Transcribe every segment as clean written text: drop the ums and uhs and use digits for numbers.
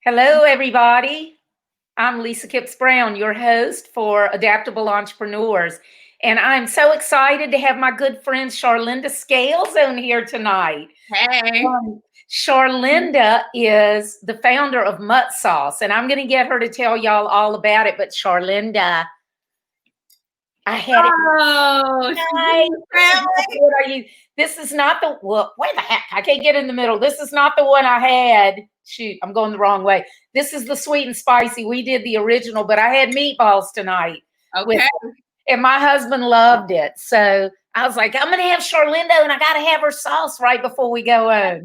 Hello, everybody. I'm Lisa Kipps-Brown, your host for Adaptable Entrepreneurs. And I'm so excited to have my good friend Charlynda Scales on here tonight. Hey. Charlynda is the founder of Mutt Sauce, and I'm going to get her to tell y'all all about it. But Charlynda, I had it. Oh, What are you? This is not the well, where the heck? I can't get in the middle. This is not the one I had. Shoot, I'm going the wrong way. This is the sweet and spicy. We did the original, but I had meatballs tonight. okay. And my husband loved it. So I was like, I'm gonna have Charlynda and I gotta have her sauce right before we go on.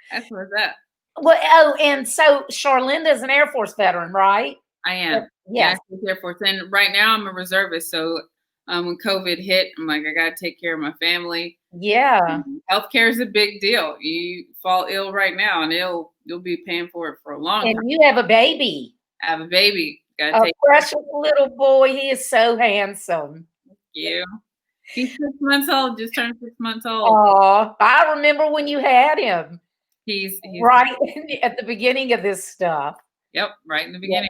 That's what's up. Well, oh, and so Charlynda is an Air Force veteran, right? I am. Yes. Air Force. And right now I'm a reservist. So when COVID hit, I'm like, I gotta take care of my family. Yeah. Healthcare is a big deal. You fall ill right now and you'll be paying for it for a long time. And you have a baby. I have a baby. A precious little boy. He is so handsome. Thank you. He's 6 months old, just turned 6 months old. Oh, I remember when you had him. He's right at the beginning of this stuff. Yep, right in the beginning.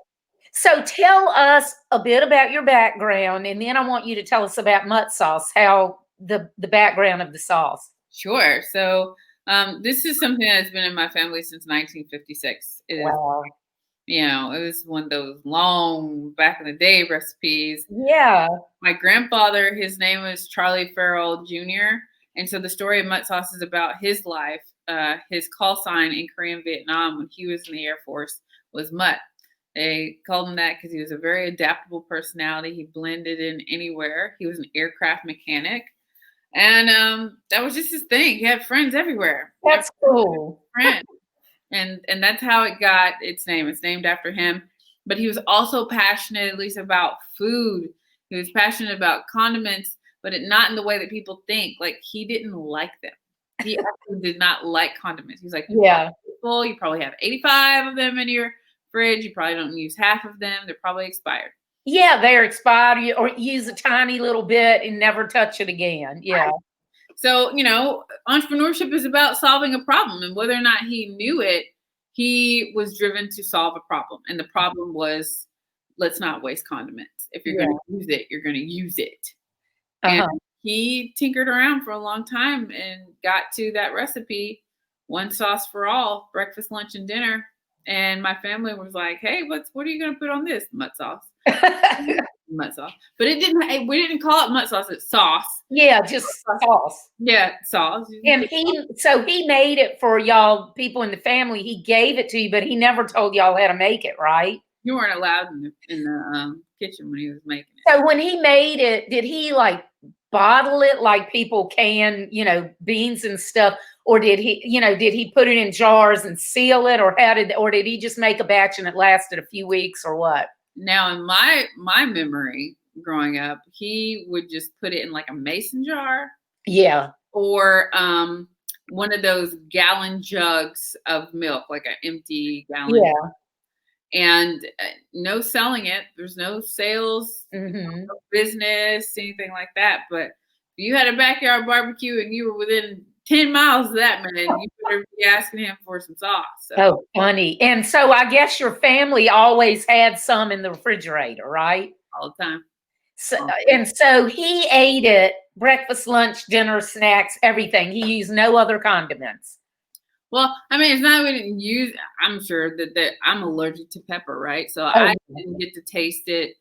So tell us a bit about your background, and then I want you to tell us about Mutt Sauce, how the background of the sauce. Sure. So this is something that's been in my family since 1956. Wow. It was one of those long back in the day recipes. Yeah. My grandfather, his name was Charlie Farrell Jr. And so the story of Mutt Sauce is about his life. His call sign in Korean Vietnam when he was in the Air Force was Mutt. They called him that because he was a very adaptable personality. He blended in anywhere. He was an aircraft mechanic. And that was just his thing. He had friends everywhere. That's cool. Friends. And that's how it got its name. It's named after him. But he was also passionate, at least about food. He was passionate about condiments, but not in the way that people think. Like, he didn't like them. He actually did not like condiments. He's like, yeah, full. You probably have 85 of them in your fridge. You probably don't use half of them. They're probably expired. Yeah, they're expired, or use a tiny little bit and never touch it again. Yeah. Right. So, entrepreneurship is about solving a problem, and whether or not he knew it, he was driven to solve a problem. And the problem was, let's not waste condiments. If you're going to use it, you're going to use it. And he tinkered around for a long time and got to that recipe, one sauce for all, breakfast, lunch, and dinner. And my family was like, hey, what are you going to put on this? Mutt sauce. Mutt sauce. But we didn't call it Mutt sauce, it's sauce. Yeah, just sauce. Yeah, sauce. And he made it for y'all people in the family. He gave it to you, but he never told y'all how to make it, right? You weren't allowed in the kitchen when he was making it. So when he made it, did he like bottle it like people can, beans and stuff? Or did he put it in jars and seal it, or did he just make a batch and it lasted a few weeks, or what? Now, in my memory growing up, he would just put it in like a mason jar. Yeah. Or one of those gallon jugs of milk, like an empty gallon. Yeah. And no selling it. There's no sales, no business, anything like that. But if you had a backyard barbecue and you were within 10 miles of that man, you better be asking him for some sauce. So. Oh, funny. And so I guess your family always had some in the refrigerator, right? All the time. So he ate it, breakfast, lunch, dinner, snacks, everything. He used no other condiments. Well, I mean, it's not we didn't use. I'm sure that I'm allergic to pepper, right? So I didn't get to taste it,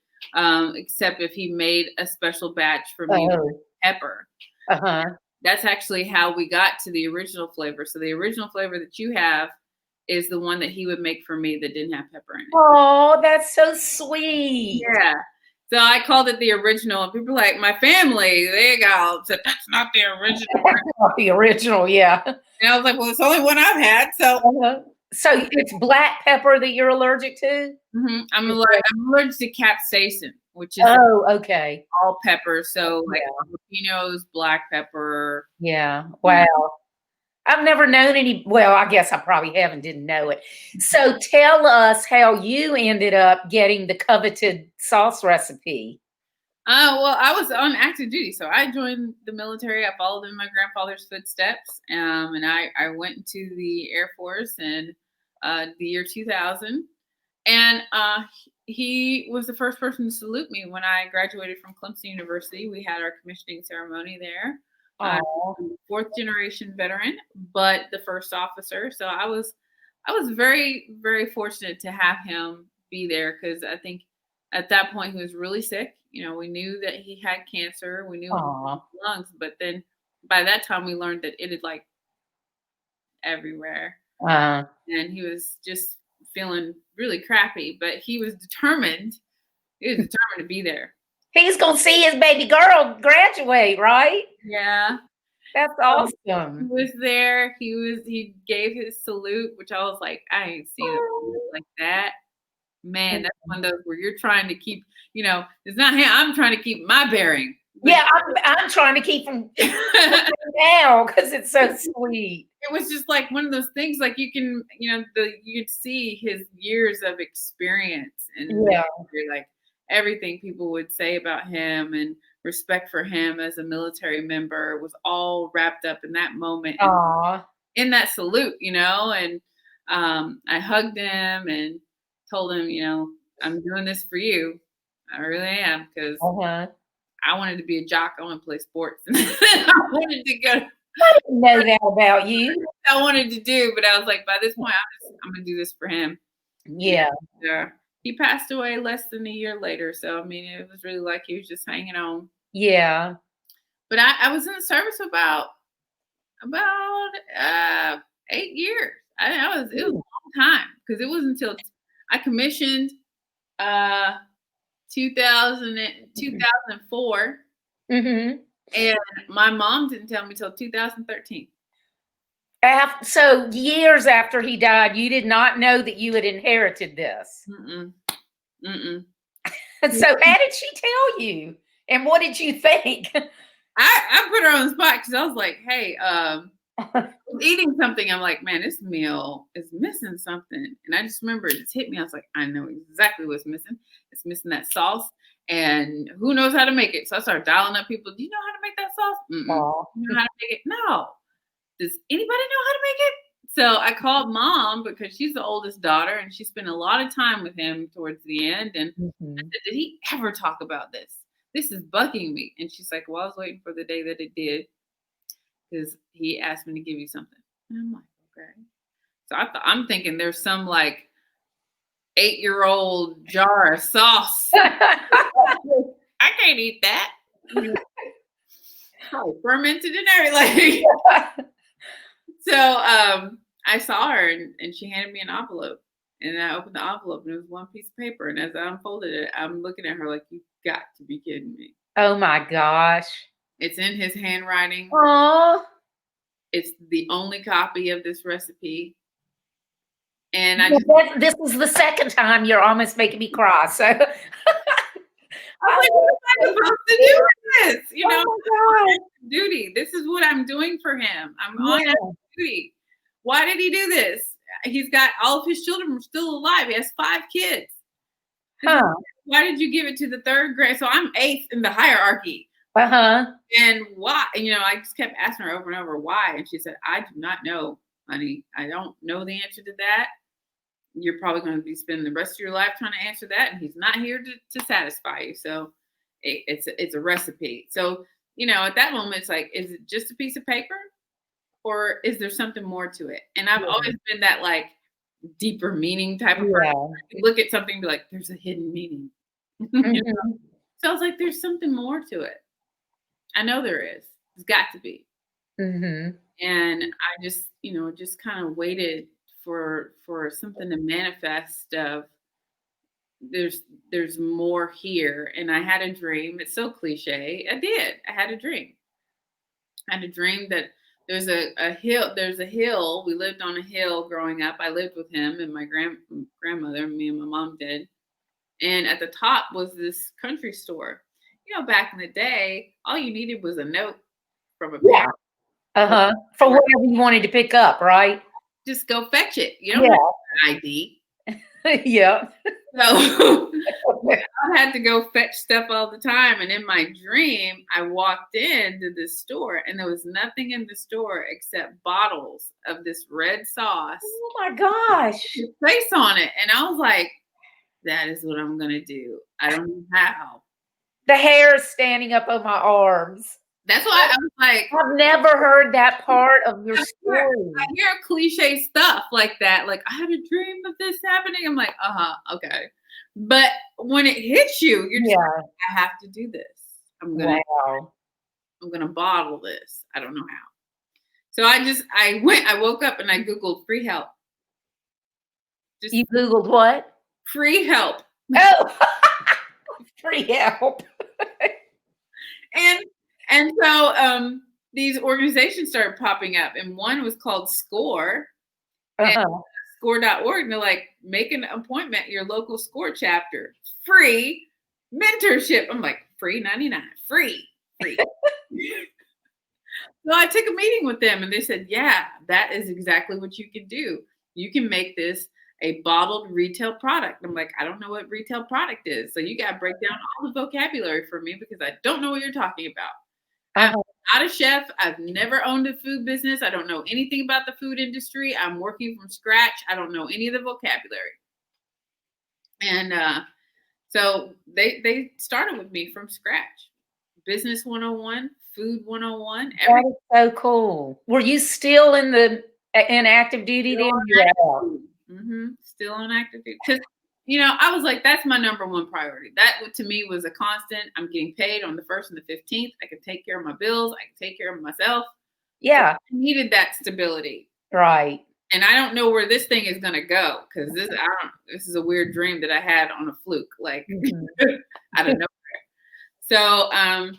except if he made a special batch for me with pepper. That's actually how we got to the original flavor. So the original flavor that you have is the one that he would make for me that didn't have pepper in it. Oh, that's so sweet. Yeah. So I called it the original, and people like my family, they got said that's not the original. Not the original, yeah. And I was like, well, it's the only one I've had. So So it's black pepper that you're allergic to? I'm allergic to capsaicin, which is okay. all pepper. So like jalapenos, black pepper. Yeah. Wow. I've never known any. Well, I guess I probably didn't know it. So tell us how you ended up getting the coveted sauce recipe. Well, I was on active duty. So I joined the military. I followed in my grandfather's footsteps. And I went into the Air Force and the year 2000. And he was the first person to salute me when I graduated from Clemson University. We had our commissioning ceremony there. I'm a fourth generation veteran, but the first officer. So I was very, very fortunate to have him be there, because I think at that point he was really sick. We knew that he had cancer. We knew he had lungs, but then by that time we learned that it had like everywhere. And he was just feeling really crappy, but he was determined. He was determined to be there. He's gonna see his baby girl graduate, right? Yeah. That's awesome. He was there. He gave his salute, which I was like, I ain't seen a salute like that. Man, that's one of those where you're trying to keep, it's not him. I'm trying to keep my bearing. Yeah, I'm trying to keep him down because it's so sweet. It was just like one of those things, like you can, you'd see his years of experience and like everything people would say about him and respect for him as a military member was all wrapped up in that moment. In that salute, and I hugged him and told him, I'm doing this for you. I really am, because I wanted to be a jock. I want to play sports. I wanted to go. I didn't know that about you. I wanted to do, but I was like, by this point, I'm going to do this for him. Yeah. He passed away less than a year later. So, I mean, it was really like he was just hanging on. Yeah. But I was in the service about 8 years. It was a long time, because it wasn't until I commissioned 2004. Mm-hmm. And my mom didn't tell me till 2013. So years after he died, you did not know that you had inherited this. Mm-mm. So how did she tell you? And what did you think? I put her on the spot, because I was like, hey, eating something. I'm like, man, this meal is missing something. And I just remember it just hit me. I was like, I know exactly what's missing. It's missing that sauce. And who knows how to make it? So I started dialing up people. Do you know how to make that sauce? Do you know how to make it? No. Does anybody know how to make it? So I called Mom, because she's the oldest daughter, and she spent a lot of time with him towards the end. And I said, did he ever talk about this? This is bugging me. And she's like, well, I was waiting for the day that it did, because he asked me to give you something. And I'm like, okay. So I'm thinking there's some like 8-year-old jar of sauce. I can't eat that. Fermented and everything. So I saw her, and she handed me an envelope, and I opened the envelope, and it was one piece of paper. And as I unfolded it, I'm looking at her like, you've got to be kidding me. Oh my gosh. It's in his handwriting. Oh. It's the only copy of this recipe. And this is the second time you're almost making me cry. So I'm like, what am I supposed to do with this? Duty. This is what I'm doing for him. I'm on duty. Why did he do this? He's got all of his children still alive. He has 5 kids. Why did you give it to the 3rd grade? So I'm 8th in the hierarchy. And why? I just kept asking her over and over why. And she said, I do not know, honey. I don't know the answer to that. You're probably going to be spending the rest of your life trying to answer that. And he's not here to satisfy you. So it's a recipe. So, at that moment, it's like, is it just a piece of paper, or is there something more to it? And I've always been that like deeper meaning type of person. Look at something and be like, there's a hidden meaning. So I was like, there's something more to it. I know there is. There's got to be. And I just, just kind of waited for something to manifest of there's more here. And I had a dream. It's so cliche. I did. I had a dream. I had a dream that there's a hill. We lived on a hill growing up. I lived with him and my grandmother, me and my mom did. And at the top was this country store. Back in the day, all you needed was a note from a parent. For whatever you wanted to pick up, right? Just go fetch it. You don't have an ID. So I had to go fetch stuff all the time. And in my dream, I walked into the store and there was nothing in the store except bottles of this red sauce. Oh my gosh. With a face on it. And I was like, that is what I'm going to do. I don't know how. The hair is standing up on my arms. That's why I was like, I've never heard that part of your story. I hear cliche stuff like that. Like, I had a dream of this happening. I'm like, okay. But when it hits you, you're just like, I have to do this. I'm gonna bottle this. I don't know how. So I woke up and I Googled free help. You Googled what? Free help. Oh, free help. And so these organizations started popping up, and one was called SCORE. Score.org. And they're like, make an appointment at your local SCORE chapter. Free mentorship. I'm like, free 99. Free. So I took a meeting with them and they said, yeah, that is exactly what you can do. You can make this a bottled retail product. I'm like, I don't know what retail product is. So you got to break down all the vocabulary for me because I don't know what you're talking about. I'm not a chef. I've never owned a food business. I don't know anything about the food industry. I'm working from scratch. I don't know any of the vocabulary. And so they started with me from scratch. Business 101, food 101. That is so cool. Were you still in active duty then? Still on active duty. Because, I was like, that's my number one priority. That to me was a constant. I'm getting paid on the 1st and the 15th. I could take care of my bills. I could take care of myself. Yeah. So I needed that stability. Right. And I don't know where this thing is going to go because this is a weird dream that I had on a fluke, like I don't know. So I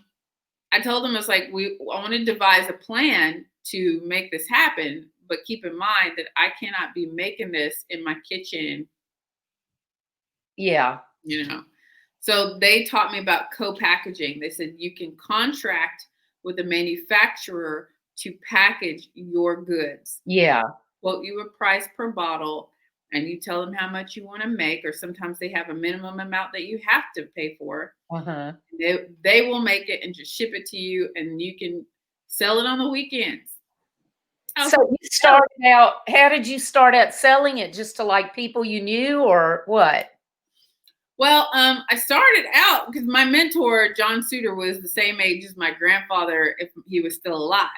told them, it's like, I want to devise a plan to make this happen, but keep in mind that I cannot be making this in my kitchen. Yeah. So they taught me about co-packaging. They said you can contract with a manufacturer to package your goods. Yeah. Quote you a price per bottle and you tell them how much you want to make, or sometimes they have a minimum amount that you have to pay for. They will make it and just ship it to you and you can sell it on the weekends. So you started out, how did you start out selling it? Just to like people you knew or what? Well, I started out because my mentor, John Suter, was the same age as my grandfather if he was still alive.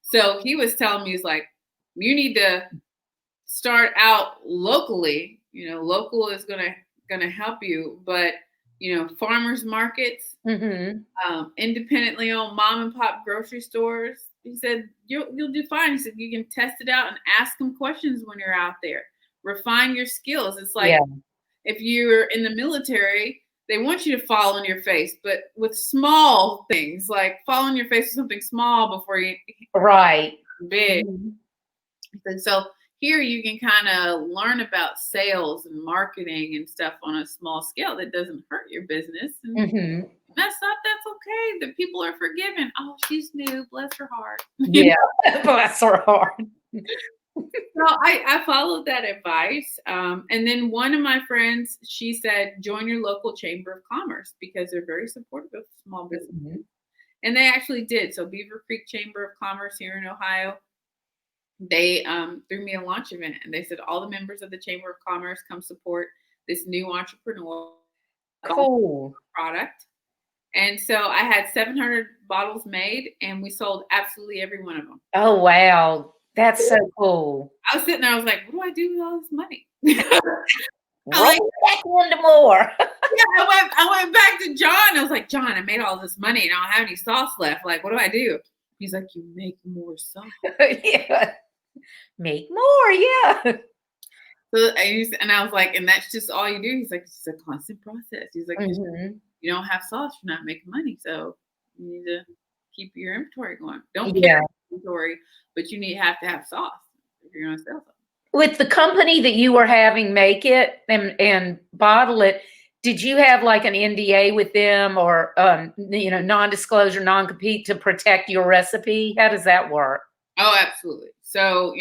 So he was telling me, he's like, you need to start out locally. Local is gonna help you, but farmers markets, independently owned mom and pop grocery stores. He said you'll do fine. He said you can test it out and ask them questions when you're out there. Refine your skills. It's like if you're in the military, they want you to fall on your face, but with small things, like fall on your face with something small before you big. And so here you can kind of learn about sales and marketing and stuff on a small scale that doesn't hurt your business. And that's okay. The people are forgiven. Oh, she's new. Bless her heart. Yeah, bless her heart. So I followed that advice. And then one of my friends, she said, join your local chamber of commerce because they're very supportive of small businesses. And they actually did. So Beaver Creek Chamber of Commerce here in Ohio, they threw me a launch event and they said all the members of the Chamber of Commerce come support this new entrepreneur product. And so I had 700 bottles made and we sold absolutely every one of them. Oh, wow. That's so cool. I was sitting there, I was like, what do I do with all this money? Back one to more. I went back to John. I was like, John, I made all this money and I don't have any sauce left. Like, what do I do? He's like, you make more sauce. Yeah. Make more, yeah. So, and I was like, and that's just all you do? He's like, it's a constant process. He's like, you don't have sauce, you're not making money. So you need to keep your inventory going. Don't carry inventory, but you have to have sauce if you're going to sell something. With the company that you were having make it and bottle it, did you have like an NDA with them or, non-disclosure, non-compete to protect your recipe? How does that work? Oh, absolutely. So,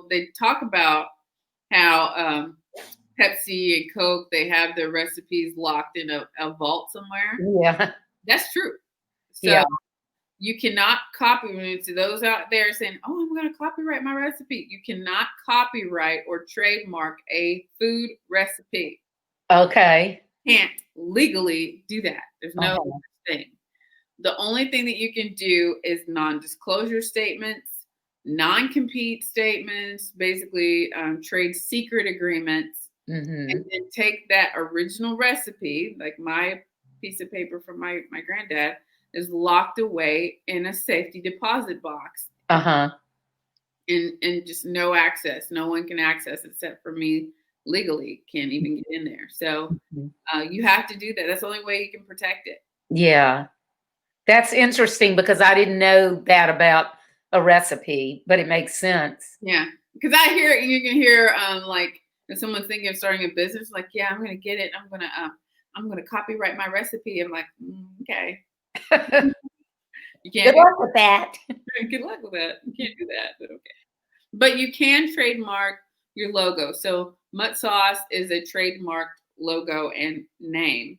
they talk about how Pepsi and Coke, they have their recipes locked in a vault somewhere. Yeah. That's true. So Yeah. you cannot copyright. To those out there saying, "Oh, I'm going to copyright my recipe," you cannot copyright or trademark a food recipe. Okay. Can't legally do that. There's no thing. The only thing that you can do is non-disclosure statements, non-compete statements, basically trade secret agreements, and then take that original recipe, like my piece of paper from my granddad, is locked away in a safety deposit box. And just no access. No one can access except for me legally, can't even get in there. So you have to do that. That's the only way you can protect it. Yeah. That's interesting because I didn't know that about a recipe, but it makes sense. Yeah. Because I hear, and you can hear like if someone's thinking of starting a business, like, yeah, I'm gonna get it. I'm gonna copyright my recipe. I'm like, okay. You can't Good luck with that. Good luck with that. You can't do that, but okay. But you can trademark your logo. So Mutt Sauce is a trademarked logo and name.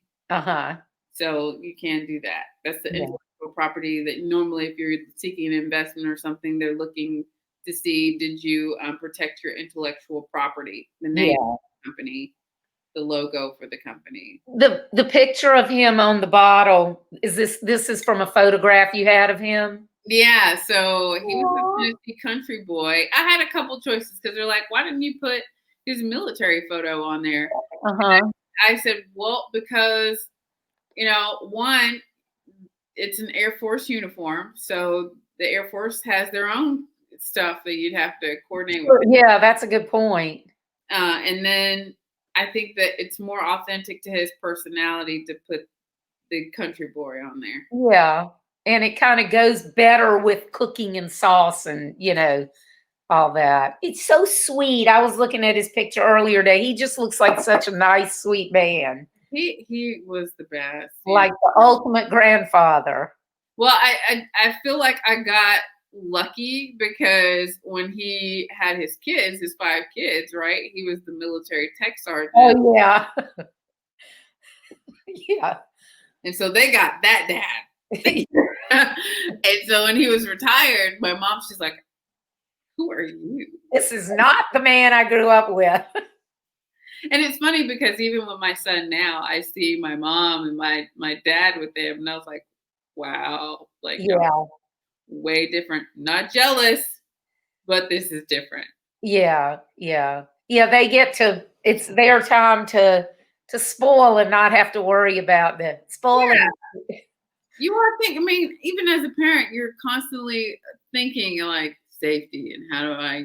So you can do that. That's the intellectual property that normally, if you're seeking an investment or something, they're looking to see, did you protect your intellectual property, the name of the company, the logo for the company. The picture of him on the bottle, is this is from a photograph you had of him? Yeah, so he was a Tennessee country boy. I had a couple choices because they're like, why didn't you put his military photo on there? I said, well, because, you know, one, it's an Air Force uniform. So the Air Force has their own stuff that you'd have to coordinate with. Yeah, that's a good point. And then I think that it's more authentic to his personality to put the country boy on there. Yeah. And it kind of goes better with cooking and sauce and, you know, all that. It's so sweet. I was looking at his picture earlier today. He just looks like such a nice, sweet man. He was the best. Like the ultimate grandfather. Well, I feel like I got lucky because when he had his kids, his 5 kids, right? He was the military tech sergeant. Oh, yeah. Yeah. And so they got that dad. And so when he was retired, my mom, she's like, who are you? This is not the man I grew up with. And it's funny because even with my son now, I see my mom and my dad with them, and I was like, wow, like way different. Not jealous, but this is different. Yeah. They get to, it's their time to spoil and not have to worry about the spoiling. Yeah. You are thinking, I mean, even as a parent, you're constantly thinking like safety and how do I,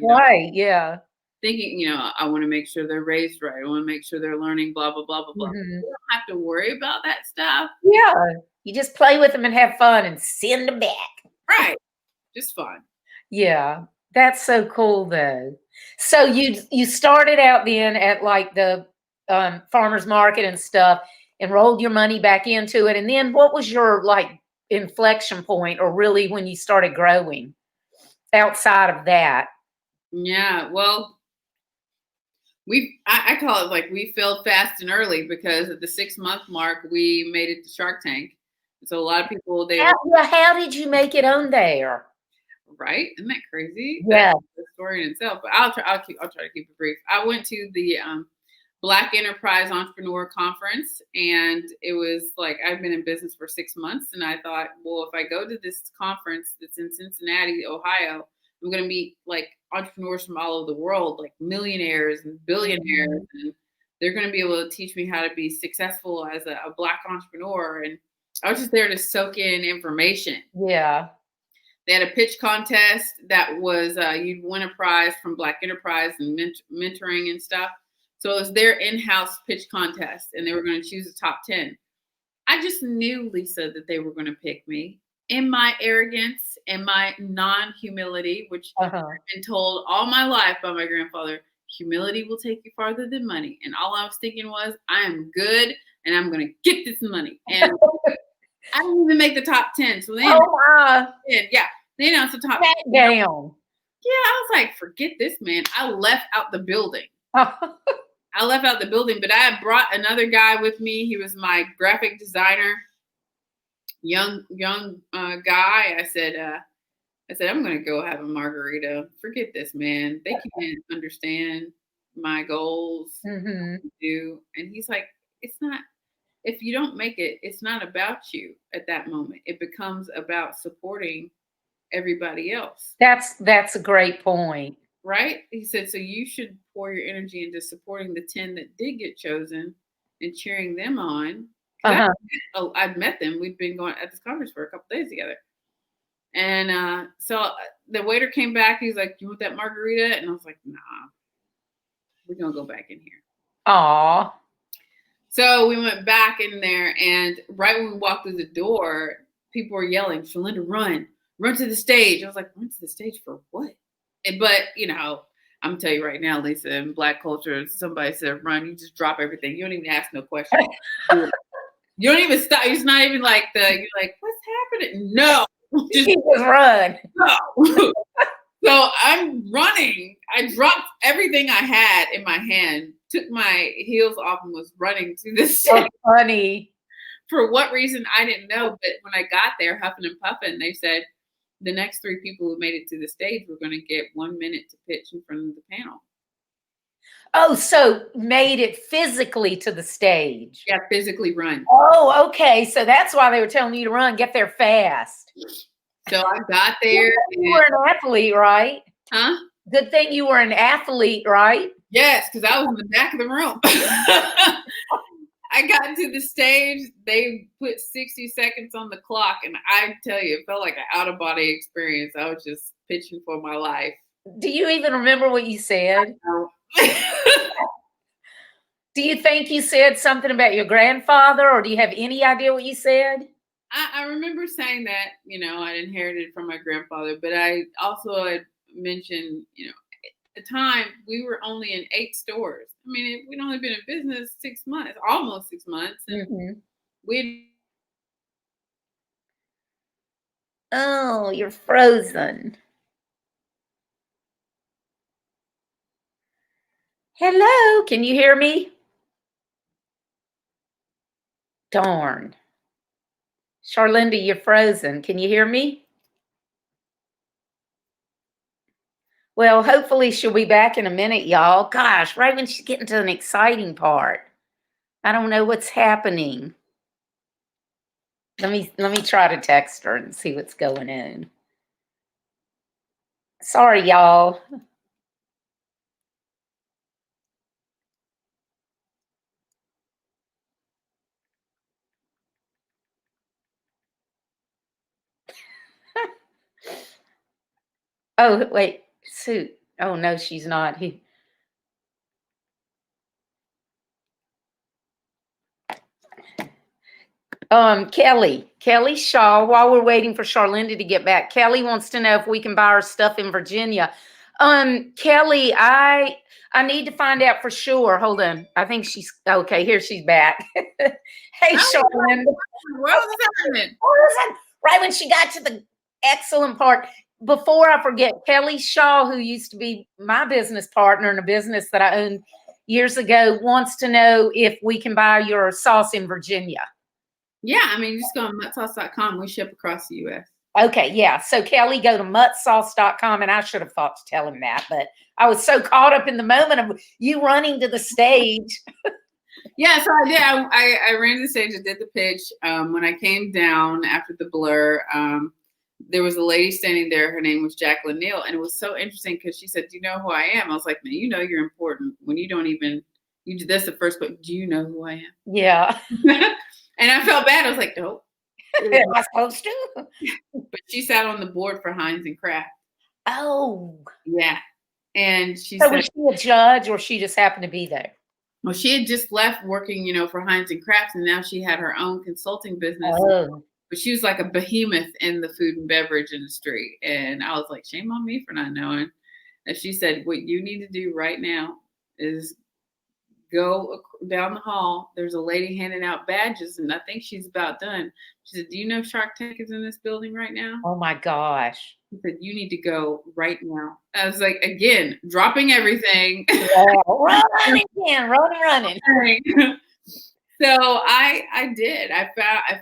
thinking, you know, I want to make sure they're raised right. I want to make sure they're learning, blah, blah, blah, blah, blah. You don't have to worry about that stuff. Yeah. You just play with them and have fun and send them back. Right. Just fun. Yeah. That's so cool though. So you started out then at like the farmer's market and stuff and rolled your money back into it. And then what was your like inflection point or really when you started growing outside of that? Yeah, well, I call it like we failed fast and early because at the 6-month mark, we made it to Shark Tank. So a lot of people, how did you make it on there? Right? Isn't that crazy? Yeah. That's the story in itself. But I'll try to keep it brief. I went to the Black Enterprise Entrepreneur Conference, and it was like I've been in business for 6 months, and I thought, well, if I go to this conference that's in Cincinnati, Ohio, I'm going to meet like entrepreneurs from all over the world, like millionaires and billionaires, and they're going to be able to teach me how to be successful as a Black entrepreneur. And I was just there to soak in information. Yeah. They had a pitch contest that was you'd win a prize from Black Enterprise and mentoring and stuff. So it was their in-house pitch contest, and they were going to choose the top 10. I just knew, Lisa, that they were going to pick me. In my arrogance and my non-humility, which I've been told all my life by my grandfather, humility will take you farther than money. And all I was thinking was, I am good, and I'm going to get this money. And I didn't even make the top 10. So then, they announced the top 10. Down. Yeah, I was like, forget this, man. I left out the building. I left out the building, but I had brought another guy with me. He was my graphic designer, young guy. I said, I'm going to go have a margarita. Forget this, man. They can't understand my goals. Do. And he's like, it's not, if you don't make it, it's not about you at that moment. It becomes about supporting everybody else. That's a great point. Right? He said, so you should pour your energy into supporting the 10 that did get chosen and cheering them on. I'd met them. We'd been going at this conference for a couple days together. And so the waiter came back. He's like, you want that margarita? And I was like, nah, we're going to go back in here. Aw. So we went back in there, and right when we walked through the door, people were yelling, Charlynda, run to the stage. I was like, run to the stage for what? But, you know, I'm going to tell you right now, Lisa, in Black culture, somebody said run, you just drop everything. You don't even ask no questions. You don't even stop. It's not even like you're like, what's happening? No. Just run. No. So I'm running. I dropped everything I had in my hand, took my heels off, and was running to this. So funny. For what reason, I didn't know. But when I got there, huffing and puffing, they said, the next 3 people who made it to the stage were going to get 1 minute to pitch in front of the panel. Oh, so made it physically to the stage. Yeah, physically run. Oh, okay. So that's why they were telling you to run, get there fast. So I got there. You were an athlete, right? Huh? Good thing you were an athlete, right? Yes, because I was in the back of the room. I got to the stage. They put 60 seconds on the clock. And I tell you, it felt like an out-of-body experience. I was just pitching for my life. Do you even remember what you said? Do you think you said something about your grandfather, or do you have any idea what you said? I remember saying that, you know, I'd inherited from my grandfather, but I also had mentioned, you know, at the time we were only in 8 stores. I mean, we'd only been in business 6 months, almost 6 months. And Oh, you're frozen. Hello, can you hear me? Darn. Charlynda, you're frozen. Can you hear me? Well, hopefully she'll be back in a minute, y'all. Gosh, right when she's getting to an exciting part. I don't know what's happening. Let me try to text her and see what's going on. Sorry, y'all. Oh, wait, Sue. Oh, no, she's not. Kelly Shaw, while we're waiting for Charlynda to get back, Kelly wants to know if we can buy our stuff in Virginia. Kelly, I need to find out for sure. Hold on. I think she's okay. Here, she's back. Hey, Charlynda. What was happening? Right when she got to the excellent part. Before I forget, Kelly Shaw, who used to be my business partner in a business that I owned years ago, wants to know if we can buy your sauce in Virginia. Yeah, I mean, just go on muttsauce.com. We ship across the U.S. Okay, yeah. So Kelly, go to muttsauce.com, and I should have thought to tell him that, but I was so caught up in the moment of you running to the stage. Yeah, so I did. I ran to the stage. I did the pitch. When I came down after the blur, there was a lady standing there. Her name was Jacqueline Neal, and it was so interesting because she said, "Do you know who I am?" I was like, "Man, you know you're important when you don't even. That's the first. But do you know who I am?" Yeah. And I felt bad. I was like, "No." Am I supposed to? But she sat on the board for Heinz and Kraft. Oh. Yeah. And she so said, was she a judge, or she just happened to be there? Well, she had just left working, for Heinz and Kraft, and now she had her own consulting business. Oh. But she was like a behemoth in the food and beverage industry. And I was like, shame on me for not knowing. And she said, what you need to do right now is go down the hall. There's a lady handing out badges, and I think she's about done. She said, "Do you know Shark Tank is in this building right now?" Oh my gosh. She said, "You need to go right now." I was like, again, dropping everything. Yeah. Run again, running. So I did. I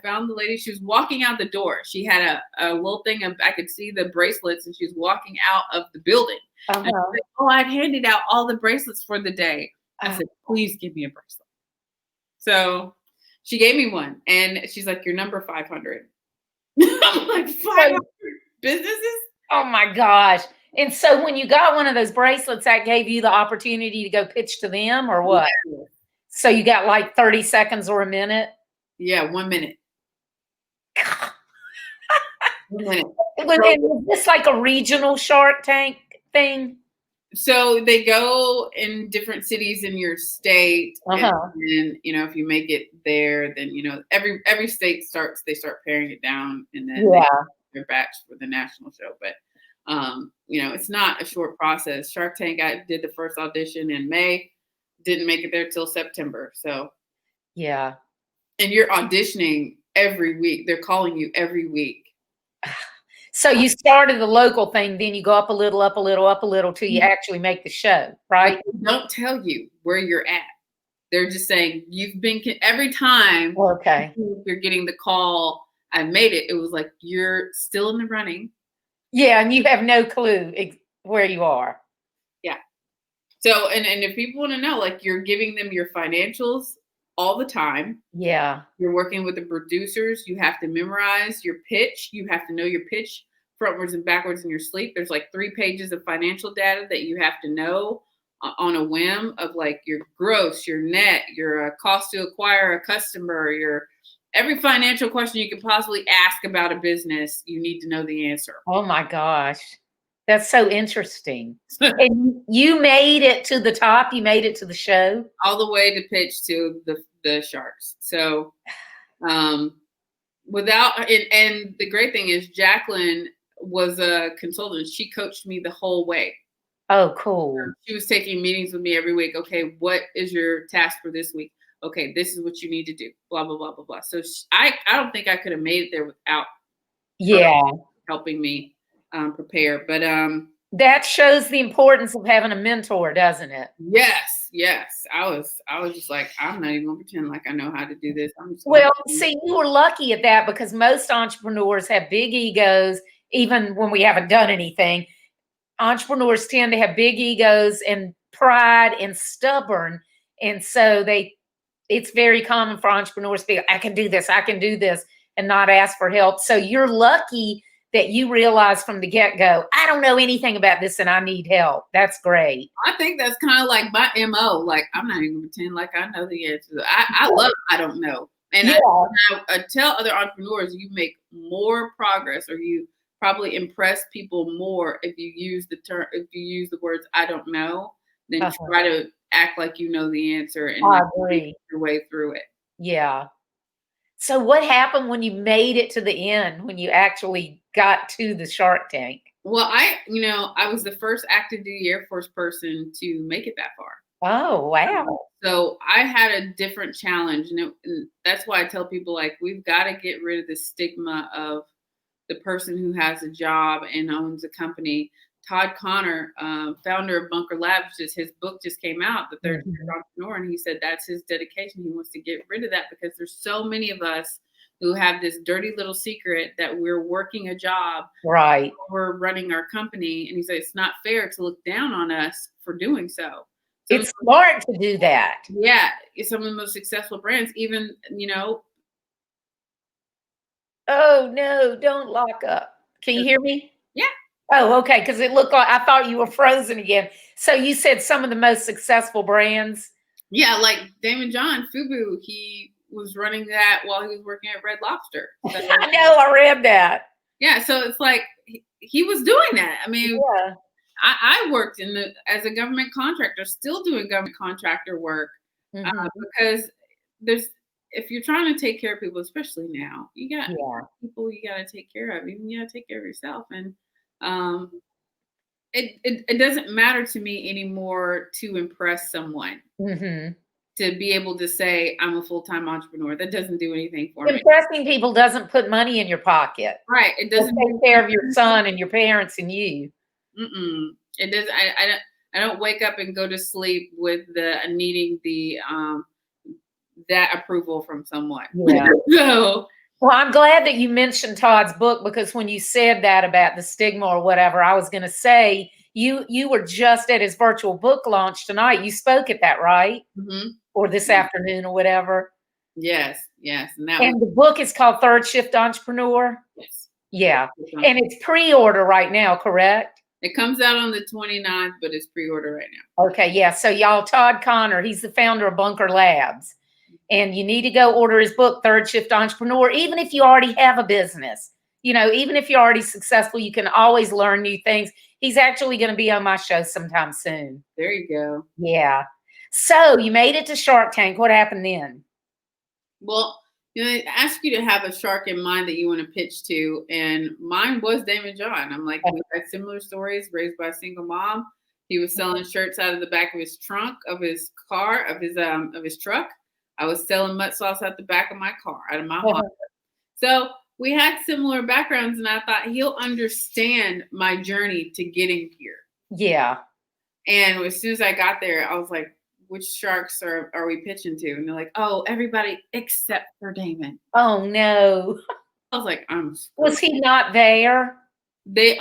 found the lady. She was walking out the door. She had a little thing of, I could see the bracelets, and she was walking out of the building. And I was like, "Oh, I'd handed out all the bracelets for the day." I said, "Please give me a bracelet." So she gave me one, and she's like, "You're number 500." I'm like, 500 businesses? Oh my gosh. And so when you got one of those bracelets, that gave you the opportunity to go pitch to them or what? Yeah. So you got like 30 seconds or a minute? Yeah, 1 minute. 1 minute. Was this like a regional Shark Tank thing? So they go in different cities in your state, and then if you make it there, then every state they start paring it down, and then their batch for the national show. But it's not a short process. Shark Tank, I did the first audition in May, didn't make it there till September. So yeah, and you're auditioning every week. They're calling you every week. So you started the local thing, then you go up a little till you actually make the show, right? They don't tell you where you're at. They're just saying you've been every time. Okay. You're getting the call. I made it. It was like, you're still in the running. Yeah, and you have no clue where you are. Yeah. So, and if people want to know, like, you're giving them your financials all the time. Yeah. You're working with the producers. You have to memorize your pitch. You have to know your pitch frontwards and backwards in your sleep. There's like 3 pages of financial data that you have to know on a whim, of like your gross, your net, your cost to acquire a customer, your every financial question you could possibly ask about a business. You need to know the answer. Oh my gosh. That's so interesting. And you made it to the top. You made it to the show all the way to pitch to the Sharks. So, without and the great thing is Jacqueline was a consultant. She coached me the whole way. Oh, cool. She was taking meetings with me every week. Okay, what is your task for this week? Okay, this is what you need to do. Blah blah blah blah blah. So I don't think I could have made it there without helping me prepare. But that shows the importance of having a mentor, doesn't it? Yes. I was just like, I'm not even gonna pretend like I know how to do this. See, you were lucky at that, because most entrepreneurs have big egos. Even when we haven't done anything, entrepreneurs tend to have big egos and pride and stubborn, and so it's very common for entrepreneurs to be, I can do this, and not ask for help. So you're lucky that you realize from the get-go, I don't know anything about this and I need help. That's great. I think that's kind of like my MO. Like, I'm not even pretend like I know the answer. I love I don't know. And I tell other entrepreneurs, you make more progress, or you probably impress people more if you use the words I don't know, than try to act like you know the answer and make your way through it. Yeah. So what happened when you made it to the end, when you actually got to the Shark Tank? Well, I was the first active duty Air Force person to make it that far. Oh, wow. So I had a different challenge. And that's why I tell people, like, we've got to get rid of the stigma of the person who has a job and owns a company. Todd Connor, founder of Bunker Labs, his book just came out, The Third Tier Entrepreneur, and he said that's his dedication. He wants to get rid of that, because there's so many of us who have this dirty little secret that we're working a job, right? We're running our company, and he said it's not fair to look down on us for doing so. It's smart to do that. Yeah, some of the most successful brands, even Oh no! Don't lock up. Can you hear me? Yeah. Oh, okay. Because it looked like I thought you were frozen again. So you said some of the most successful brands. Yeah, like Daymond John, Fubu. He was running that while he was working at Red Lobster. So, I know. I read that. Yeah. So it's like he was doing that. I mean, I worked as a government contractor, still doing government contractor work, because if you're trying to take care of people, especially now, you got people you got to take care of. Even you got to take care of yourself. And it doesn't matter to me anymore to impress someone. to be able to say I'm a full-time entrepreneur. That doesn't do anything for me. Impressing people doesn't put money in your pocket. Right. It It doesn't take care of your son and your parents and you. It does. I don't wake up and go to sleep with the needing the that approval from someone. Yeah. So Well, I'm glad that you mentioned Todd's book, because when you said that about the stigma or whatever, I was going to say you were just at his virtual book launch tonight. You spoke at that, right? Or this afternoon or whatever. yes, and that And the book is called Third Shift Entrepreneur. yes. Yeah. And it's pre-order right now, correct? It comes out on the 29th, but it's pre-order right now. Okay, yeah. So y'all, Todd Connor, he's the founder of Bunker Labs. And you need to go order his book, Third Shift Entrepreneur, even if you already have a business. You know, even if you're already successful, you can always learn new things. He's actually going to be on my show sometime soon. There you go. Yeah. So you made it to Shark Tank. What happened then? Well, I ask you to have a shark in mind that you want to pitch to, and mine was Daymond John. I'm like, we had similar stories. Raised by a single mom, he was selling shirts out of the back of his trunk of his car, of his truck. I was selling Mutt sauce out the back of my car, out of my Honda. So we had similar backgrounds, and I thought he'll understand my journey to getting here. Yeah. And as soon as I got there, I was like, which sharks are we pitching to? And they're like, oh, everybody except for Daymond. Oh, no. I was like, was he not there? They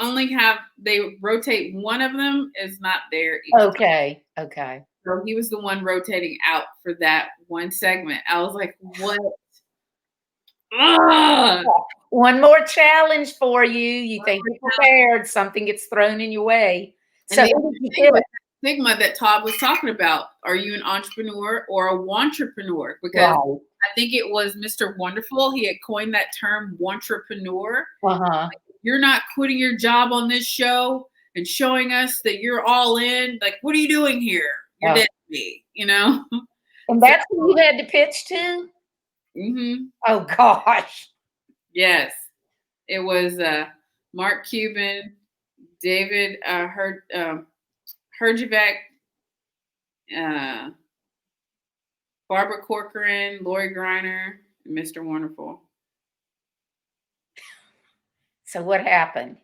rotate. One of them is not there either. Okay. So he was the one rotating out for that one segment. I was like, what? One more challenge for you. You think you're prepared, something gets thrown in your way. So stigma that Todd was talking about. Are you an entrepreneur or a wantrepreneur? Because I think it was Mr. Wonderful. He had coined that term, wantrepreneur. Uh-huh. Like, you're not quitting your job on this show and showing us that you're all in. Like, what are you doing here? You're dead to me, you know? And that's who you had to pitch to? Mm-hmm. Oh, gosh. Yes. It was Mark Cuban, David Herjavec, Barbara Corcoran, Lori Griner, and Mr. Wonderful. So what happened?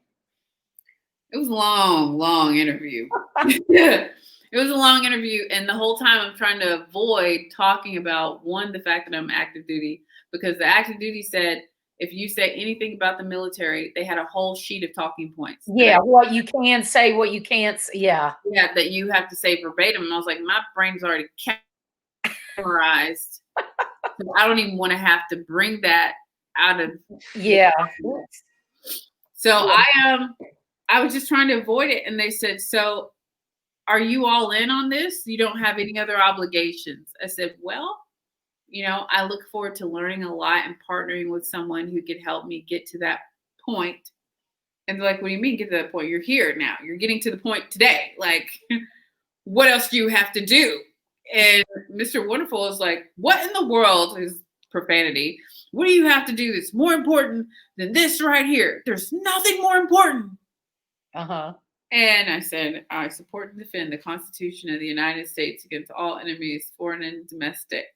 It was a long interview. It was a long interview. And the whole time I'm trying to avoid talking about, one, the fact that I'm active duty, because the active duty said, if you say anything about the military, they had a whole sheet of talking points. Yeah, what you can say, what you can't say. Yeah. Yeah, that you have to say verbatim. And I was like, my brain's already memorized. So I don't even want to have to bring that out of. Yeah. So I was just trying to avoid it. And they said, so are you all in on this? You don't have any other obligations? I said, well, you know, I look forward to learning a lot and partnering with someone who could help me get to that point. And they're like, what do you mean get to that point? You're here now. You're getting to the point today. Like, what else do you have to do? And Mr. Wonderful is like, what in the world is profanity? What do you have to do that's more important than this right here? There's nothing more important. Uh-huh. And I said, I support and defend the Constitution of the United States against all enemies, foreign and domestic.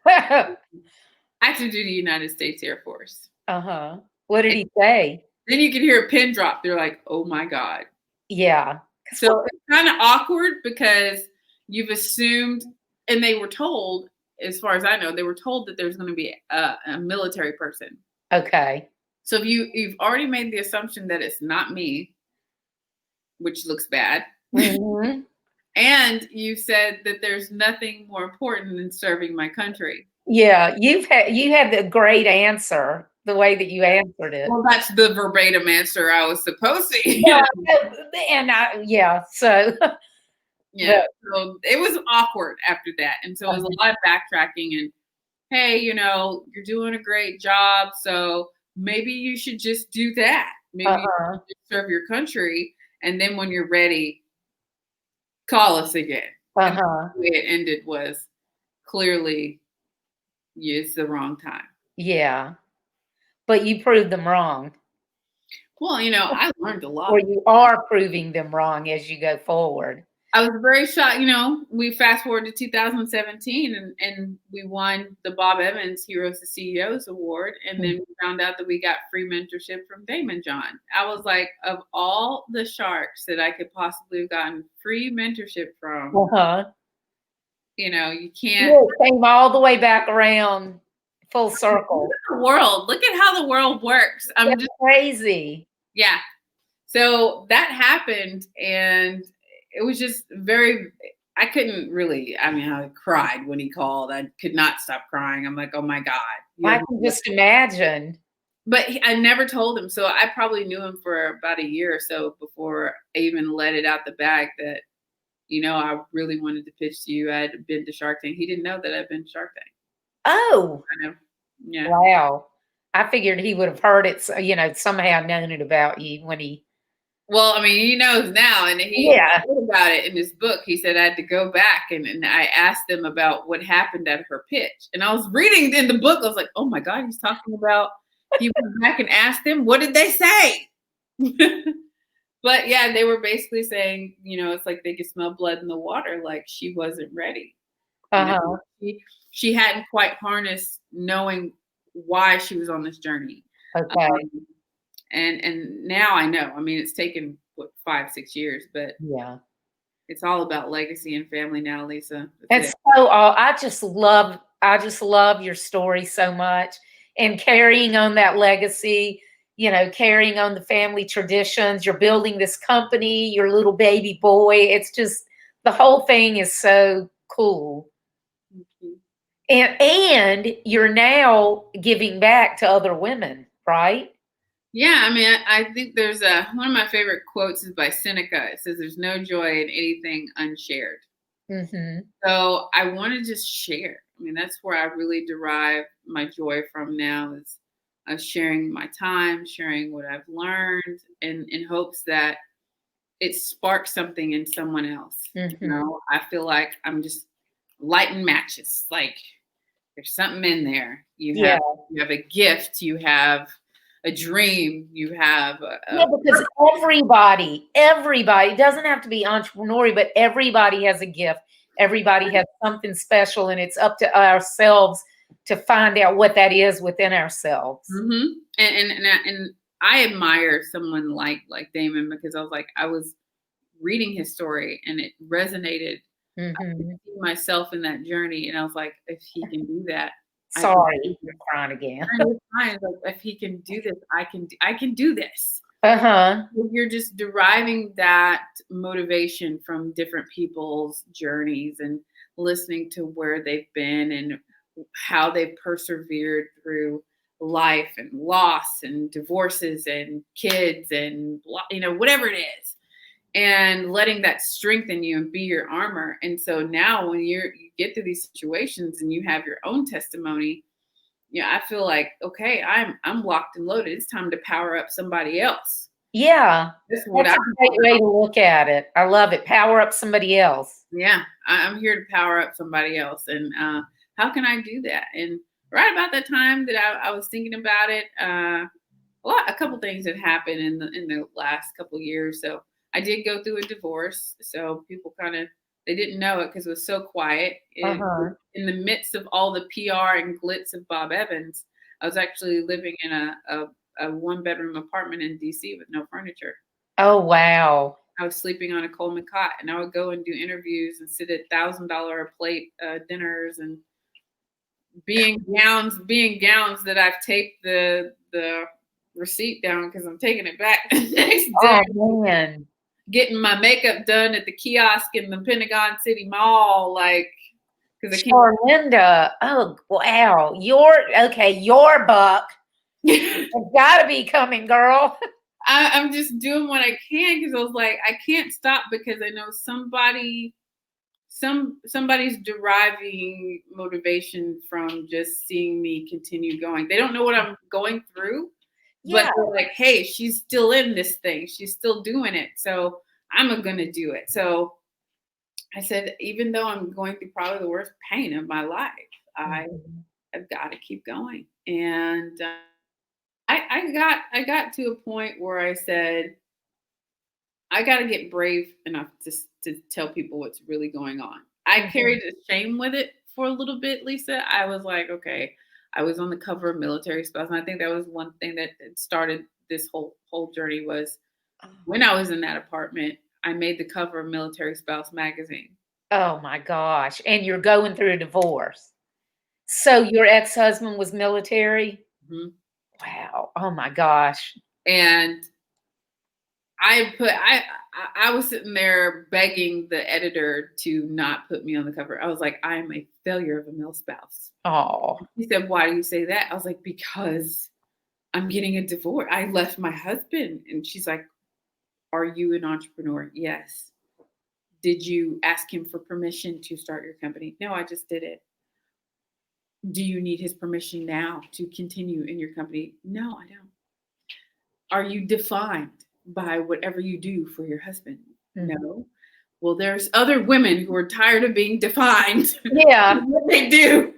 Active duty United States Air Force. Uh-huh. What did he say? Then you can hear a pin drop. They're like, oh my God. Yeah. So it's kind of awkward because you've assumed, and they were told, as far as I know, they were told that there's going to be a military person. Okay. So if you've already made the assumption that it's not me, which looks bad. Mm-hmm. And you said that there's nothing more important than serving my country. Yeah, you had the great answer, the way that you answered it. Well, that's the verbatim answer I was supposed to. Yeah, so yeah, so it was awkward after that, and so it was a lot of backtracking. And hey, you know, you're doing a great job, so maybe you should just do that. Maybe you should just serve your country, and then when you're ready, call us again. And the way it ended was clearly it's the wrong time. Yeah, but you proved them wrong. Well, you know, I learned a lot. Or you are proving them wrong as you go forward. I was very shocked. We fast forward to 2017 and we won the Bob Evans Heroes to CEOs Award. And then we found out that we got free mentorship from Daymond John. I was like, of all the sharks that I could possibly have gotten free mentorship from, you can't. It came all the way back around full circle. Look at how the world works. I'm just crazy. Yeah. So that happened, and it was just I couldn't really, I cried when he called. I could not stop crying. I'm like, oh my God. I can just imagine. But I never told him. So I probably knew him for about a year or so before I even let it out the bag that, I really wanted to pitch to you. I had been to Shark Tank. He didn't know that I'd been to Shark Tank. Oh. Yeah. Wow. I figured he would have heard it, somehow known it about you when he. Well, he knows now, and he wrote about it in his book. He said I had to go back and I asked him about what happened at her pitch. And I was reading in the book. I was like, oh my God, he's talking about, he went back and asked them, what did they say? But yeah, they were basically saying, it's like they could smell blood in the water. Like she wasn't ready. She hadn't quite harnessed knowing why she was on this journey. Okay. And now I know. It's taken 5-6 years, but yeah, it's all about legacy and family now, Lisa. It's so I just love your story so much, and carrying on that legacy, carrying on the family traditions. You're building this company, your little baby boy. It's just, the whole thing is so cool. And you're now giving back to other women, right? Yeah, I think there's one of my favorite quotes is by Seneca. It says, "There's no joy in anything unshared." Mm-hmm. So I want to just share. That's where I really derive my joy from now, is sharing my time, sharing what I've learned, in hopes that it sparks something in someone else. Mm-hmm. I feel like I'm just lighting matches. Like there's something in there. You have a gift. You have a dream. You have because everybody doesn't have to be entrepreneurial, but everybody has a gift. Everybody has something special, and it's up to ourselves to find out what that is within ourselves. Mm-hmm. And I admire someone like Daymond, because I was reading his story and it resonated. Mm-hmm. I could see myself in that journey, and I was like, if he can do that. Sorry, you're crying again. If he can do this, I can do this. You're just deriving that motivation from different people's journeys and listening to where they've been and how they've persevered through life and loss and divorces and kids and whatever it is, and letting that strengthen you and be your armor. And so now when you get through these situations and you have your own testimony, I feel like, okay, I'm locked and loaded. It's time to power up somebody else. Yeah. That's a great way to look at it. I love it. Power up somebody else. Yeah. I'm here to power up somebody else. And how can I do that? And right about that time that I was thinking about it, a couple things had happened in the last couple of years. So I did go through a divorce. So people they didn't know it because it was so quiet. In the midst of all the PR and glitz of Bob Evans, I was actually living in a 1-bedroom apartment in DC with no furniture. Oh, wow. I was sleeping on a Coleman cot, and I would go and do interviews and sit at $1,000 a plate dinners, and being gowns that I've taped the receipt down because I'm taking it back the next day. Oh, man. Getting my makeup done at the kiosk in the Pentagon City Mall, Charlynda. Oh, wow. Your buck has got to be coming, girl. I'm just doing what I can, because I was like, I can't stop, because I know somebody's deriving motivation from just seeing me continue going. They don't know what I'm going through. Yeah. But they're like, hey, she's still in this thing. She's still doing it. So I'm going to do it. So I said, even though I'm going through probably the worst pain of my life, I've got to keep going. And I got to a point where I said, I got to get brave enough to tell people what's really going on. I carried the shame with it for a little bit, Lisa. I was like, okay, I was on the cover of Military Spouse, and I think that was one thing that started this whole journey was when I was in that apartment, I made the cover of Military Spouse magazine. Oh my gosh. And you're going through a divorce. So your ex-husband was military? Mm-hmm. Wow. Oh my gosh. And I was sitting there begging the editor to not put me on the cover. I was like, I am a failure of a mil spouse. Oh. He said, why do you say that? I was like, because I'm getting a divorce. I left my husband. And she's like, are you an entrepreneur? Yes. Did you ask him for permission to start your company? No, I just did it. Do you need his permission now to continue in your company? No, I don't. Are you defined by whatever you do for your husband? No. Well, there's other women who are tired of being defined. Yeah. What they do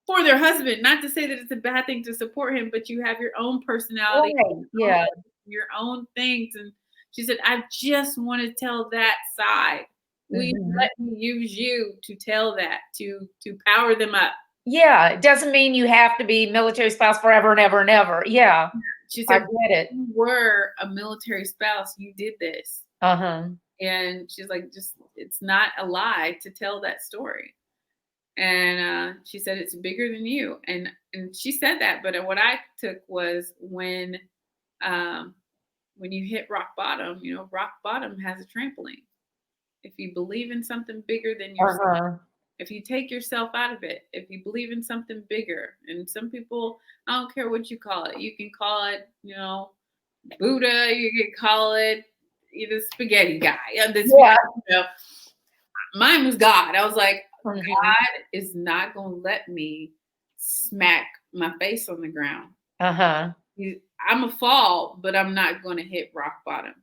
for their husband. Not to say that it's a bad thing to support him, but you have your own personality, Yeah. your own things. And she said, I just want to tell that side. We let me use you to tell that, to power them up. Yeah, it doesn't mean you have to be military spouse forever and ever and ever. Yeah. She said, I get it. You were a military spouse. You did this. And she's like, just, it's not a lie to tell that story. And she said, it's bigger than you. And she said that, but what I took was when you hit rock bottom, rock bottom has a trampoline. If you believe in something bigger than yourself, if you take yourself out of it, if you believe in something bigger, and some people, I don't care what you call it. You can call it, Buddha. You can call it the spaghetti guy. Mine was God. I was like, God is not going to let me smack my face on the ground. I'm a fall, but I'm not going to hit rock bottom.